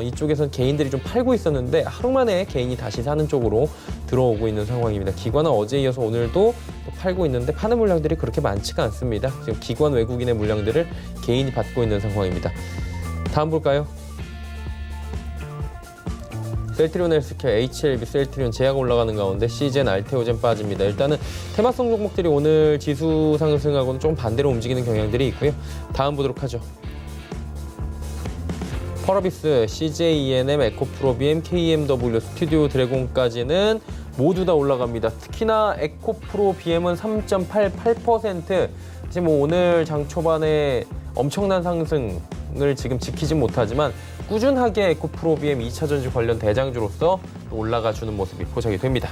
이쪽에선 개인들이 좀 팔고 있었는데 하루 만에 개인이 다시 사는 쪽으로 들어오고 있는 상황입니다. 기관은 어제에 이어서 오늘도 팔고 있는데 파는 물량들이 그렇게 많지가 않습니다. 지금 기관 외국인의 물량들을 개인이 받고 있는 상황입니다. 다음 볼까요? 셀트리온 헬스케어, HLB, 셀트리온 제약 올라가는 가운데 시젠, 알테오젠 빠집니다. 일단은 테마성 종목들이 오늘 지수 상승하고는 좀 반대로 움직이는 경향들이 있고요. 다음 보도록 하죠. 펄어비스, CJENM, 에코프로비엠, KMW, 스튜디오 드래곤까지는 모두 다 올라갑니다. 특히나 에코프로비엠은 3.88%. 지금 뭐 오늘 장 초반에 엄청난 상승을 지금 지키지 못하지만 꾸준하게 에코프로비엠 2차전지 관련 대장주로서 올라가주는 모습이 포착이 됩니다.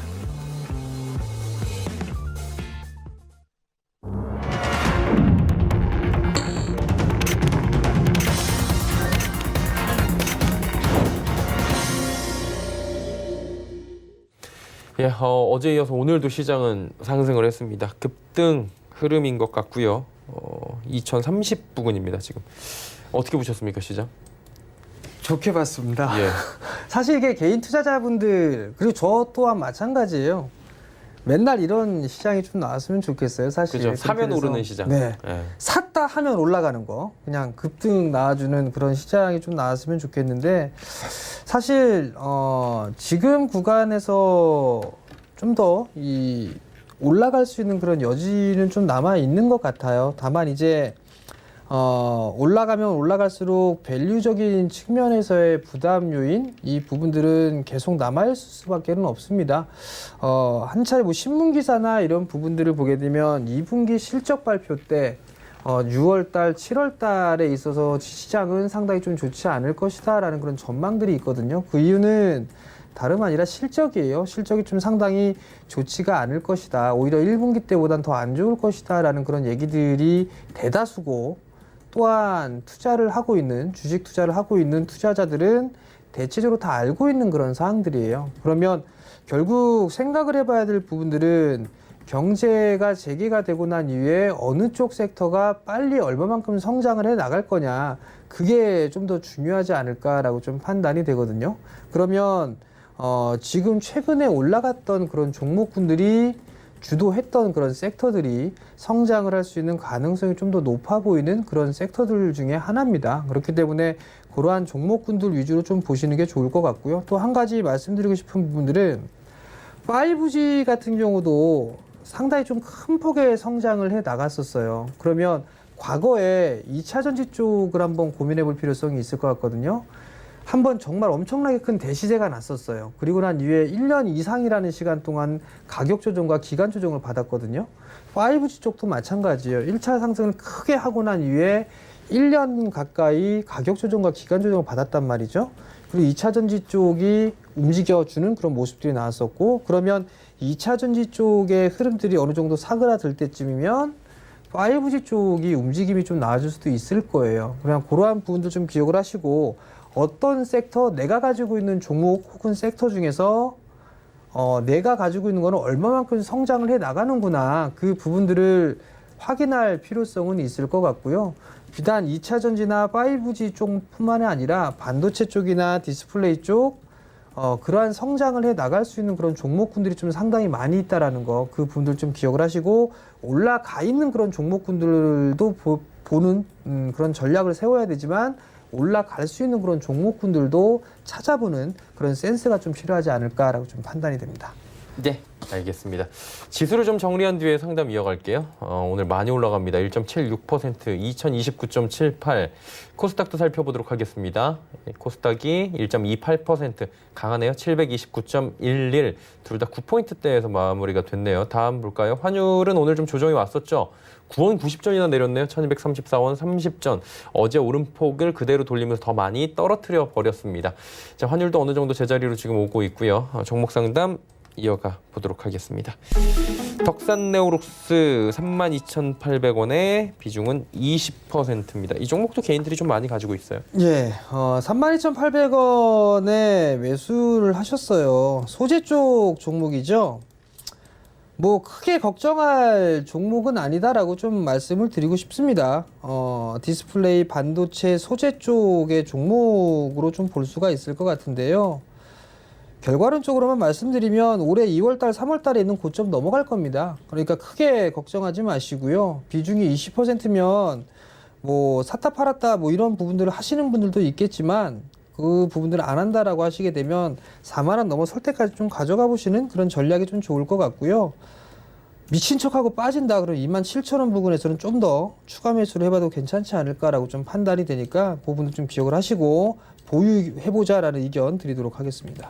어제에 이어서 오늘도 시장은 상승을 했습니다. 급등 흐름인 것 같고요. 2030 부근입니다. 지금 어떻게 보셨습니까, 시장? 좋게 봤습니다. 예. 사실 이게 개인 투자자분들 그리고 저 또한 마찬가지예요. 맨날 이런 시장이 좀 나왔으면 좋겠어요. 사실. 그죠. 사면 그래서, 오르는 시장. 네. 예. 샀다 하면 올라가는 거. 그냥 급등 나와주는 그런 시장이 좀 나왔으면 좋겠는데 사실 지금 구간에서 좀 더 올라갈 수 있는 그런 여지는 좀 남아 있는 것 같아요. 다만 이제 올라가면 올라갈수록 밸류적인 측면에서의 부담 요인 이 부분들은 계속 남아있을 수밖에 없습니다. 한 차례 뭐 신문 기사나 이런 부분들을 보게 되면 2분기 실적 발표 때 6월달, 7월달에 있어서 시장은 상당히 좀 좋지 않을 것이다라는 그런 전망들이 있거든요. 그 이유는 다름 아니라 실적이에요. 실적이 좀 상당히 좋지가 않을 것이다. 오히려 1분기 때보단 더 안 좋을 것이다라는 그런 얘기들이 대다수고 또한 투자를 하고 있는 주식 투자를 하고 있는 투자자들은 대체적으로 다 알고 있는 그런 사항들이에요. 그러면 결국 생각을 해봐야 될 부분들은 경제가 재개가 되고 난 이후에 어느 쪽 섹터가 빨리 얼마만큼 성장을 해 나갈 거냐, 그게 좀 더 중요하지 않을까라고 좀 판단이 되거든요. 그러면 지금 최근에 올라갔던 그런 종목군들이 주도했던 그런 섹터들이 성장을 할 수 있는 가능성이 좀 더 높아 보이는 그런 섹터들 중에 하나입니다. 그렇기 때문에 그러한 종목군들 위주로 좀 보시는 게 좋을 것 같고요. 또 한 가지 말씀드리고 싶은 부분들은 5G 같은 경우도 상당히 좀 큰 폭의 성장을 해 나갔었어요. 그러면 과거에 2차 전지 쪽을 한번 고민해 볼 필요성이 있을 것 같거든요. 한번 정말 엄청나게 큰 대시세가 났었어요. 그리고 난 이후에 1년 이상이라는 시간 동안 가격 조정과 기간 조정을 받았거든요. 5G 쪽도 마찬가지예요. 1차 상승을 크게 하고 난 이후에 1년 가까이 가격 조정과 기간 조정을 받았단 말이죠. 그리고 2차 전지 쪽이 움직여주는 그런 모습들이 나왔었고, 그러면 2차 전지 쪽의 흐름들이 어느 정도 사그라들 때쯤이면 5G 쪽이 움직임이 좀 나아질 수도 있을 거예요. 그냥 그러한 부분도 좀 기억을 하시고, 어떤 섹터, 내가 가지고 있는 종목 혹은 섹터 중에서 내가 가지고 있는 거는 얼마만큼 성장을 해 나가는구나, 그 부분들을 확인할 필요성은 있을 것 같고요. 비단 2차 전지나 5G 쪽뿐만이 아니라 반도체 쪽이나 디스플레이 쪽, 그러한 성장을 해 나갈 수 있는 그런 종목군들이 좀 상당히 많이 있다라는 거, 그 부분들 좀 기억을 하시고, 올라가 있는 그런 종목군들도 보는 그런 전략을 세워야 되지만, 올라갈 수 있는 그런 종목군들도 찾아보는 그런 센스가 좀 필요하지 않을까라고 좀 판단이 됩니다. 네, 알겠습니다. 지수를 좀 정리한 뒤에 상담 이어갈게요. 오늘 많이 올라갑니다. 1.76%, 2029.78. 코스닥도 살펴보도록 하겠습니다. 코스닥이 1.28%, 강하네요. 729.11. 둘 다 9포인트대에서 마무리가 됐네요. 다음 볼까요? 환율은 오늘 좀 조정이 왔었죠. 9원 90전이나 내렸네요. 1234원 30전. 어제 오름폭을 그대로 돌리면서 더 많이 떨어뜨려 버렸습니다. 자, 환율도 어느 정도 제자리로 지금 오고 있고요. 종목 상담 이어가 보도록 하겠습니다. 덕산네오록스 32,800원에 비중은 20%입니다. 이 종목도 개인들이 좀 많이 가지고 있어요. 예, 32,800원에 매수를 하셨어요. 소재 쪽 종목이죠. 뭐 크게 걱정할 종목은 아니다라고 좀 말씀을 드리고 싶습니다. 디스플레이, 반도체, 소재 쪽의 종목으로 좀 볼 수가 있을 것 같은데요. 결과론적으로만 말씀드리면 올해 2월달, 3월달에 있는 고점 넘어갈 겁니다. 그러니까 크게 걱정하지 마시고요. 비중이 20%면 뭐 샀다 팔았다 뭐 이런 부분들을 하시는 분들도 있겠지만, 그 부분들을 안 한다라고 하시게 되면 4만 원 넘어설 때까지 좀 가져가 보시는 그런 전략이 좀 좋을 것 같고요. 미친 척하고 빠진다 그러면 27,000원 부근에서는 좀 더 추가 매수를 해봐도 괜찮지 않을까라고 좀 판단이 되니까 그 부분도 좀 기억을 하시고 보유해보자라는 의견 드리도록 하겠습니다.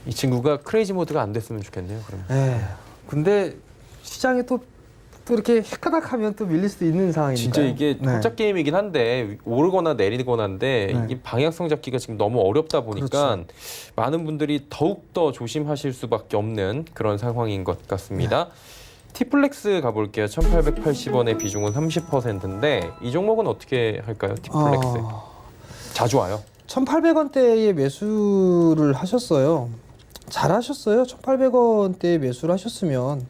이 친구가 크레이지 모드가 안 됐으면 좋겠네요. 그러면. 근데 시장에 또 이렇게 헷가닥하면 또 밀릴 수도 있는 상황이니까. 진짜 이게 홀짝 게임이긴 한데 오르거나 내리거나인데 이게 방향성 잡기가 지금 너무 어렵다 보니까 그렇죠. 많은 분들이 더욱 더 조심하실 수밖에 없는 그런 상황인 것 같습니다. 티플렉스 가볼게요. 1,880원의 비중은 30%인데 이 종목은 어떻게 할까요? 티플렉스 자주 와요. 1,800원대에 매수를 하셨어요. 잘하셨어요. 1,800원대에 매수를 하셨으면.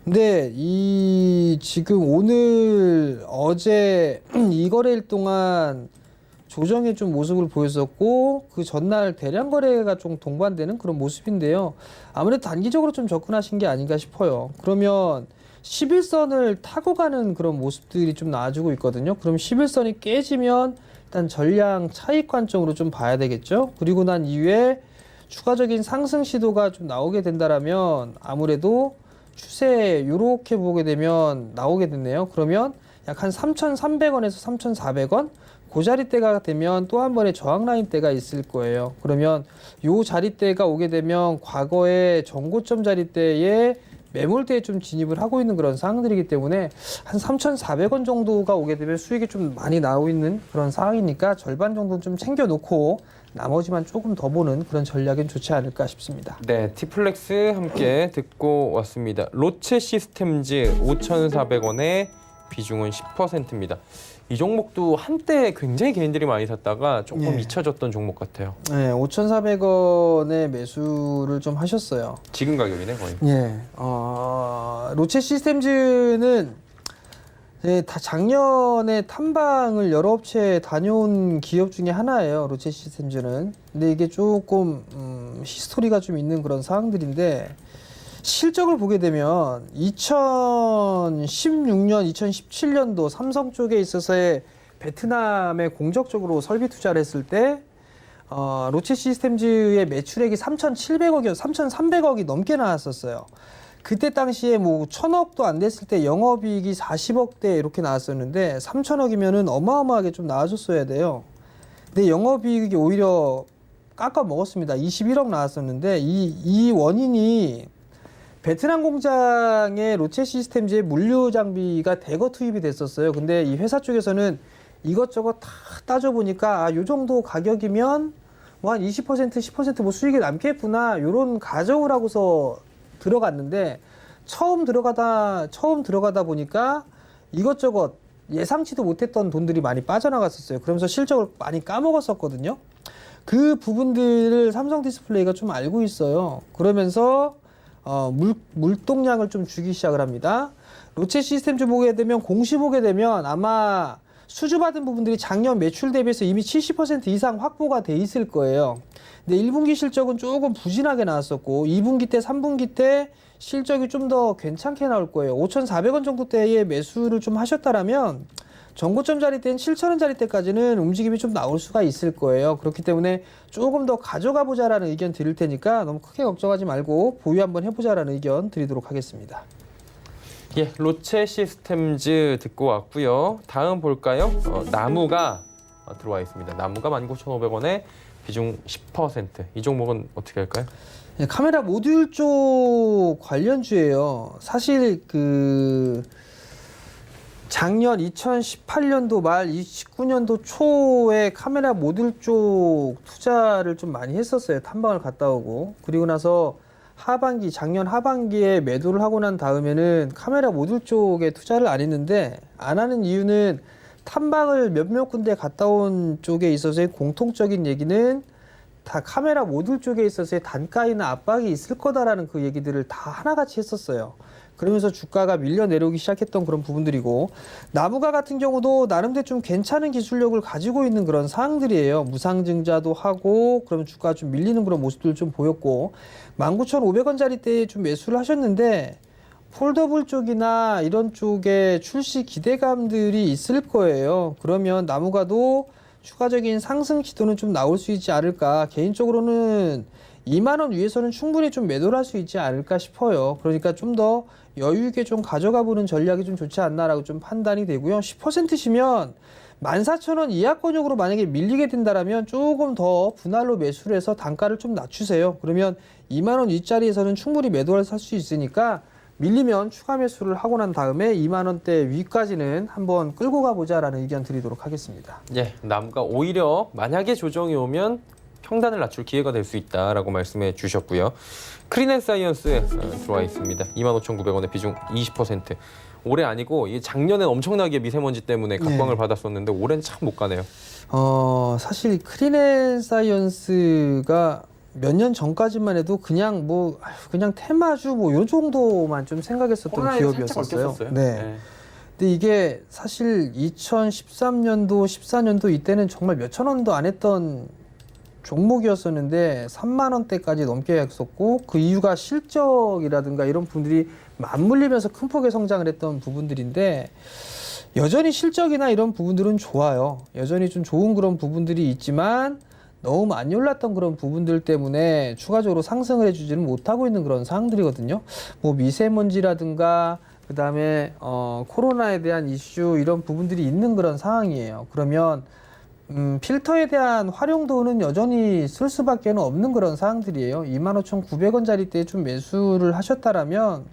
근데 이 지금 오늘 어제 이 거래일 동안 조정의 좀 모습을 보였었고, 그 전날 대량 거래가 좀 동반되는 그런 모습인데요. 아무래도 단기적으로 좀 접근하신 게 아닌가 싶어요. 그러면 11선을 타고 가는 그런 모습들이 좀 나와주고 있거든요. 그럼 11선이 깨지면 일단 전량 차익 관점으로 좀 봐야 되겠죠. 그리고 난 이후에 추가적인 상승 시도가 좀 나오게 된다라면 아무래도 추세 요렇게 보게 되면 나오게 됐네요. 그러면 약 한 3,300원에서 3,400원 그 자리대가 되면 또 한 번의 저항 라인대가 있을 거예요. 그러면 요 자리대가 오게 되면 과거의 전고점 자리대에 매물대에 좀 진입을 하고 있는 그런 상황들이기 때문에 한 3,400원 정도가 오게 되면 수익이 좀 많이 나오고 있는 그런 상황이니까 절반 정도는 좀 챙겨놓고 나머지만 조금 더 보는 그런 전략은 좋지 않을까 싶습니다. 네, 티플렉스 함께 듣고 왔습니다. 로체 시스템즈 5,400원에 비중은 10%입니다. 이 종목도 한때 굉장히 개인들이 많이 샀다가 조금 예. 잊혀졌던 종목 같아요. 네, 5,400원에 매수를 좀 하셨어요. 지금 가격이네 거의. 예, 로체 시스템즈는 다 작년에 탐방을 여러 업체에 다녀온 기업 중에 하나예요. 로체 시스템즈는. 근데 이게 조금 히스토리가 좀 있는 그런 사항들인데 실적을 보게 되면 2016년, 2017년도 삼성 쪽에 있어서의 베트남에 공적적으로 설비 투자를 했을 때 로체 시스템즈의 매출액이 3,700억이었, 3,300억이 넘게 나왔었어요. 그때 당시에 뭐 1,000억도 안 됐을 때 영업이익이 40억대 이렇게 나왔었는데 3,000억이면은 어마어마하게 좀 나와줬어야 돼요. 근데 영업이익이 오히려 깎아 먹었습니다. 21억 나왔었는데 이 원인이 베트남 공장에 로체 시스템즈의 물류 장비가 대거 투입이 됐었어요. 근데 이 회사 쪽에서는 이것저것 다 따져보니까 요 정도 가격이면 뭐 한 20%, 10% 뭐 수익이 남겠구나 요런 가정을 하고서 들어갔는데 처음 들어가다 보니까 이것저것 예상치도 못했던 돈들이 많이 빠져나갔었어요. 그러면서 실적을 많이 까먹었었거든요. 그 부분들을 삼성 디스플레이가 좀 알고 있어요. 그러면서 물동량을 좀 주기 시작을 합니다. 로체 시스템즈 보게 되면 공시 보게 되면 아마 수주받은 부분들이 작년 매출 대비해서 이미 70% 이상 확보가 돼 있을 거예요. 근데 1분기 실적은 조금 부진하게 나왔었고 2분기 때 3분기 때 실적이 좀 더 괜찮게 나올 거예요. 5,400원 정도대의 매수를 좀 하셨다라면 전고점 자리 때는 7,000원 때까지는 움직임이 좀 나올 수가 있을 거예요. 그렇기 때문에 조금 더 가져가 보자라는 의견 드릴 테니까 너무 크게 걱정하지 말고 보유 한번 해보자라는 의견 드리도록 하겠습니다. 예, 로체 시스템즈 듣고 왔고요. 다음 볼까요? 나무가 들어와 있습니다. 나무가 19,500원에 비중 10%. 이 종목은 어떻게 할까요? 예, 카메라 모듈 쪽 관련주예요. 사실 작년 2018년도 말 2019년도 초에 카메라 모듈 쪽 투자를 좀 많이 했었어요. 탐방을 갔다 오고. 그리고 나서 작년 하반기에 매도를 하고 난 다음에는 카메라 모듈 쪽에 투자를 안 했는데 안 하는 이유는 탐방을 몇몇 군데 갔다 온 쪽에 있어서의 공통적인 얘기는 다 카메라 모듈 쪽에 있어서의 단가이나 압박이 있을 거다라는 그 얘기들을 다 하나같이 했었어요. 그러면서 주가가 밀려 내려오기 시작했던 그런 부분들이고 나무가 같은 경우도 나름대로 좀 괜찮은 기술력을 가지고 있는 그런 사항들이에요. 무상증자도 하고 그러면 주가가 좀 밀리는 그런 모습들 좀 보였고 19,500원짜리 때 좀 매수를 하셨는데 폴더블 쪽이나 이런 쪽에 출시 기대감들이 있을 거예요. 그러면 나무가도 추가적인 상승 기도는 좀 나올 수 있지 않을까. 개인적으로는 2만 원 위에서는 충분히 좀 매도를 할 수 있지 않을까 싶어요. 그러니까 좀 더 여유 있게 좀 가져가 보는 전략이 좀 좋지 않나라고 좀 판단이 되고요. 10%시면 14,000원 이하권역으로 만약에 밀리게 된다라면 조금 더 분할로 매수를 해서 단가를 좀 낮추세요. 그러면 2만 원 위짜리에서는 충분히 매도를 살 수 있으니까 밀리면 추가 매수를 하고 난 다음에 2만 원대 위까지는 한번 끌고 가보자라는 의견 드리도록 하겠습니다. 예, 나무가 오히려 만약에 조정이 오면 평단을 낮출 기회가 될 수 있다라고 말씀해 주셨고요. 크린앤사이언스 들어와 있습니다. 25,900원에 비중 20%. 올해 아니고 이게 작년엔 엄청나게 미세먼지 때문에 각광을 받았었는데 올해는 참 못 가네요. 사실 크린앤사이언스가 몇 년 전까지만 해도 그냥 테마주 요 정도만 좀 생각했었던 기업이었었어요. 네. 근데 이게 사실 2013년도, 14년도 이때는 정말 몇천 원도 안 했던 종목이었었는데 3만 원대까지 넘게 했었고 그 이유가 실적이라든가 이런 부분들이 맞물리면서 큰 폭의 성장을 했던 부분들인데 여전히 실적이나 이런 부분들은 좋아요. 여전히 좀 좋은 그런 부분들이 있지만 너무 많이 올랐던 그런 부분들 때문에 추가적으로 상승을 해주지는 못하고 있는 그런 상황들이거든요. 뭐 미세먼지라든가 그 다음에 코로나에 대한 이슈 이런 부분들이 있는 그런 상황이에요. 그러면 필터에 대한 활용도는 여전히 쓸 수밖에 없는 그런 사항들이에요. 25,900원짜리 때 좀 매수를 하셨다라면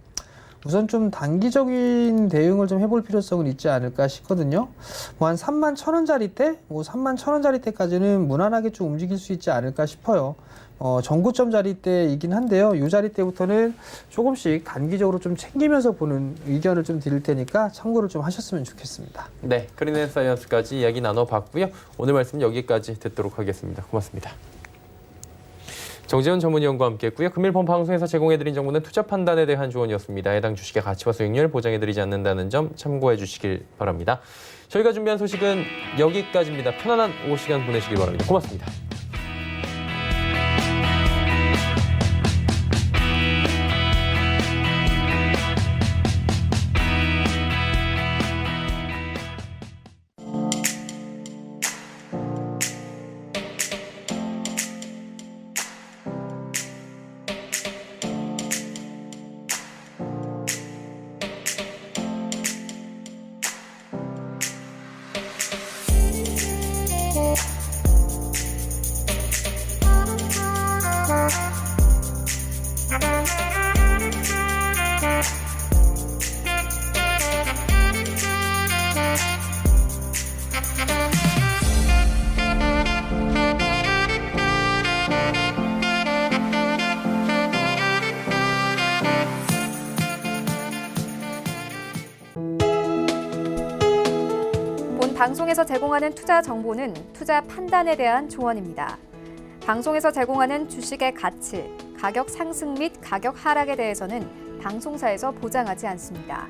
우선 좀 단기적인 대응을 좀 해볼 필요성은 있지 않을까 싶거든요. 뭐 한 31,000원짜리 때, 31,000원짜리 때까지는 무난하게 좀 움직일 수 있지 않을까 싶어요. 전고점 자리대이긴 한데요. 이 자리대부터는 조금씩 단기적으로 좀 챙기면서 보는 의견을 좀 드릴 테니까 참고를 좀 하셨으면 좋겠습니다. 네, 크린앤사이언스까지 이야기 나눠봤고요. 오늘 말씀 여기까지 듣도록 하겠습니다. 고맙습니다. 정재훈 전문위원과 함께했고요. 금일본 방송에서 제공해드린 정보는 투자 판단에 대한 조언이었습니다. 해당 주식의 가치와 수익률 보장해드리지 않는다는 점 참고해 주시길 바랍니다. 저희가 준비한 소식은 여기까지입니다. 편안한 오후 시간 보내시길 바랍니다. 고맙습니다. 본 방송에서 제공하는 투자 정보는 투자 판단에 대한 조언입니다. 방송에서 제공하는 주식의 가치, 가격 상승 및 가격 하락에 대해서는 방송사에서 보장하지 않습니다.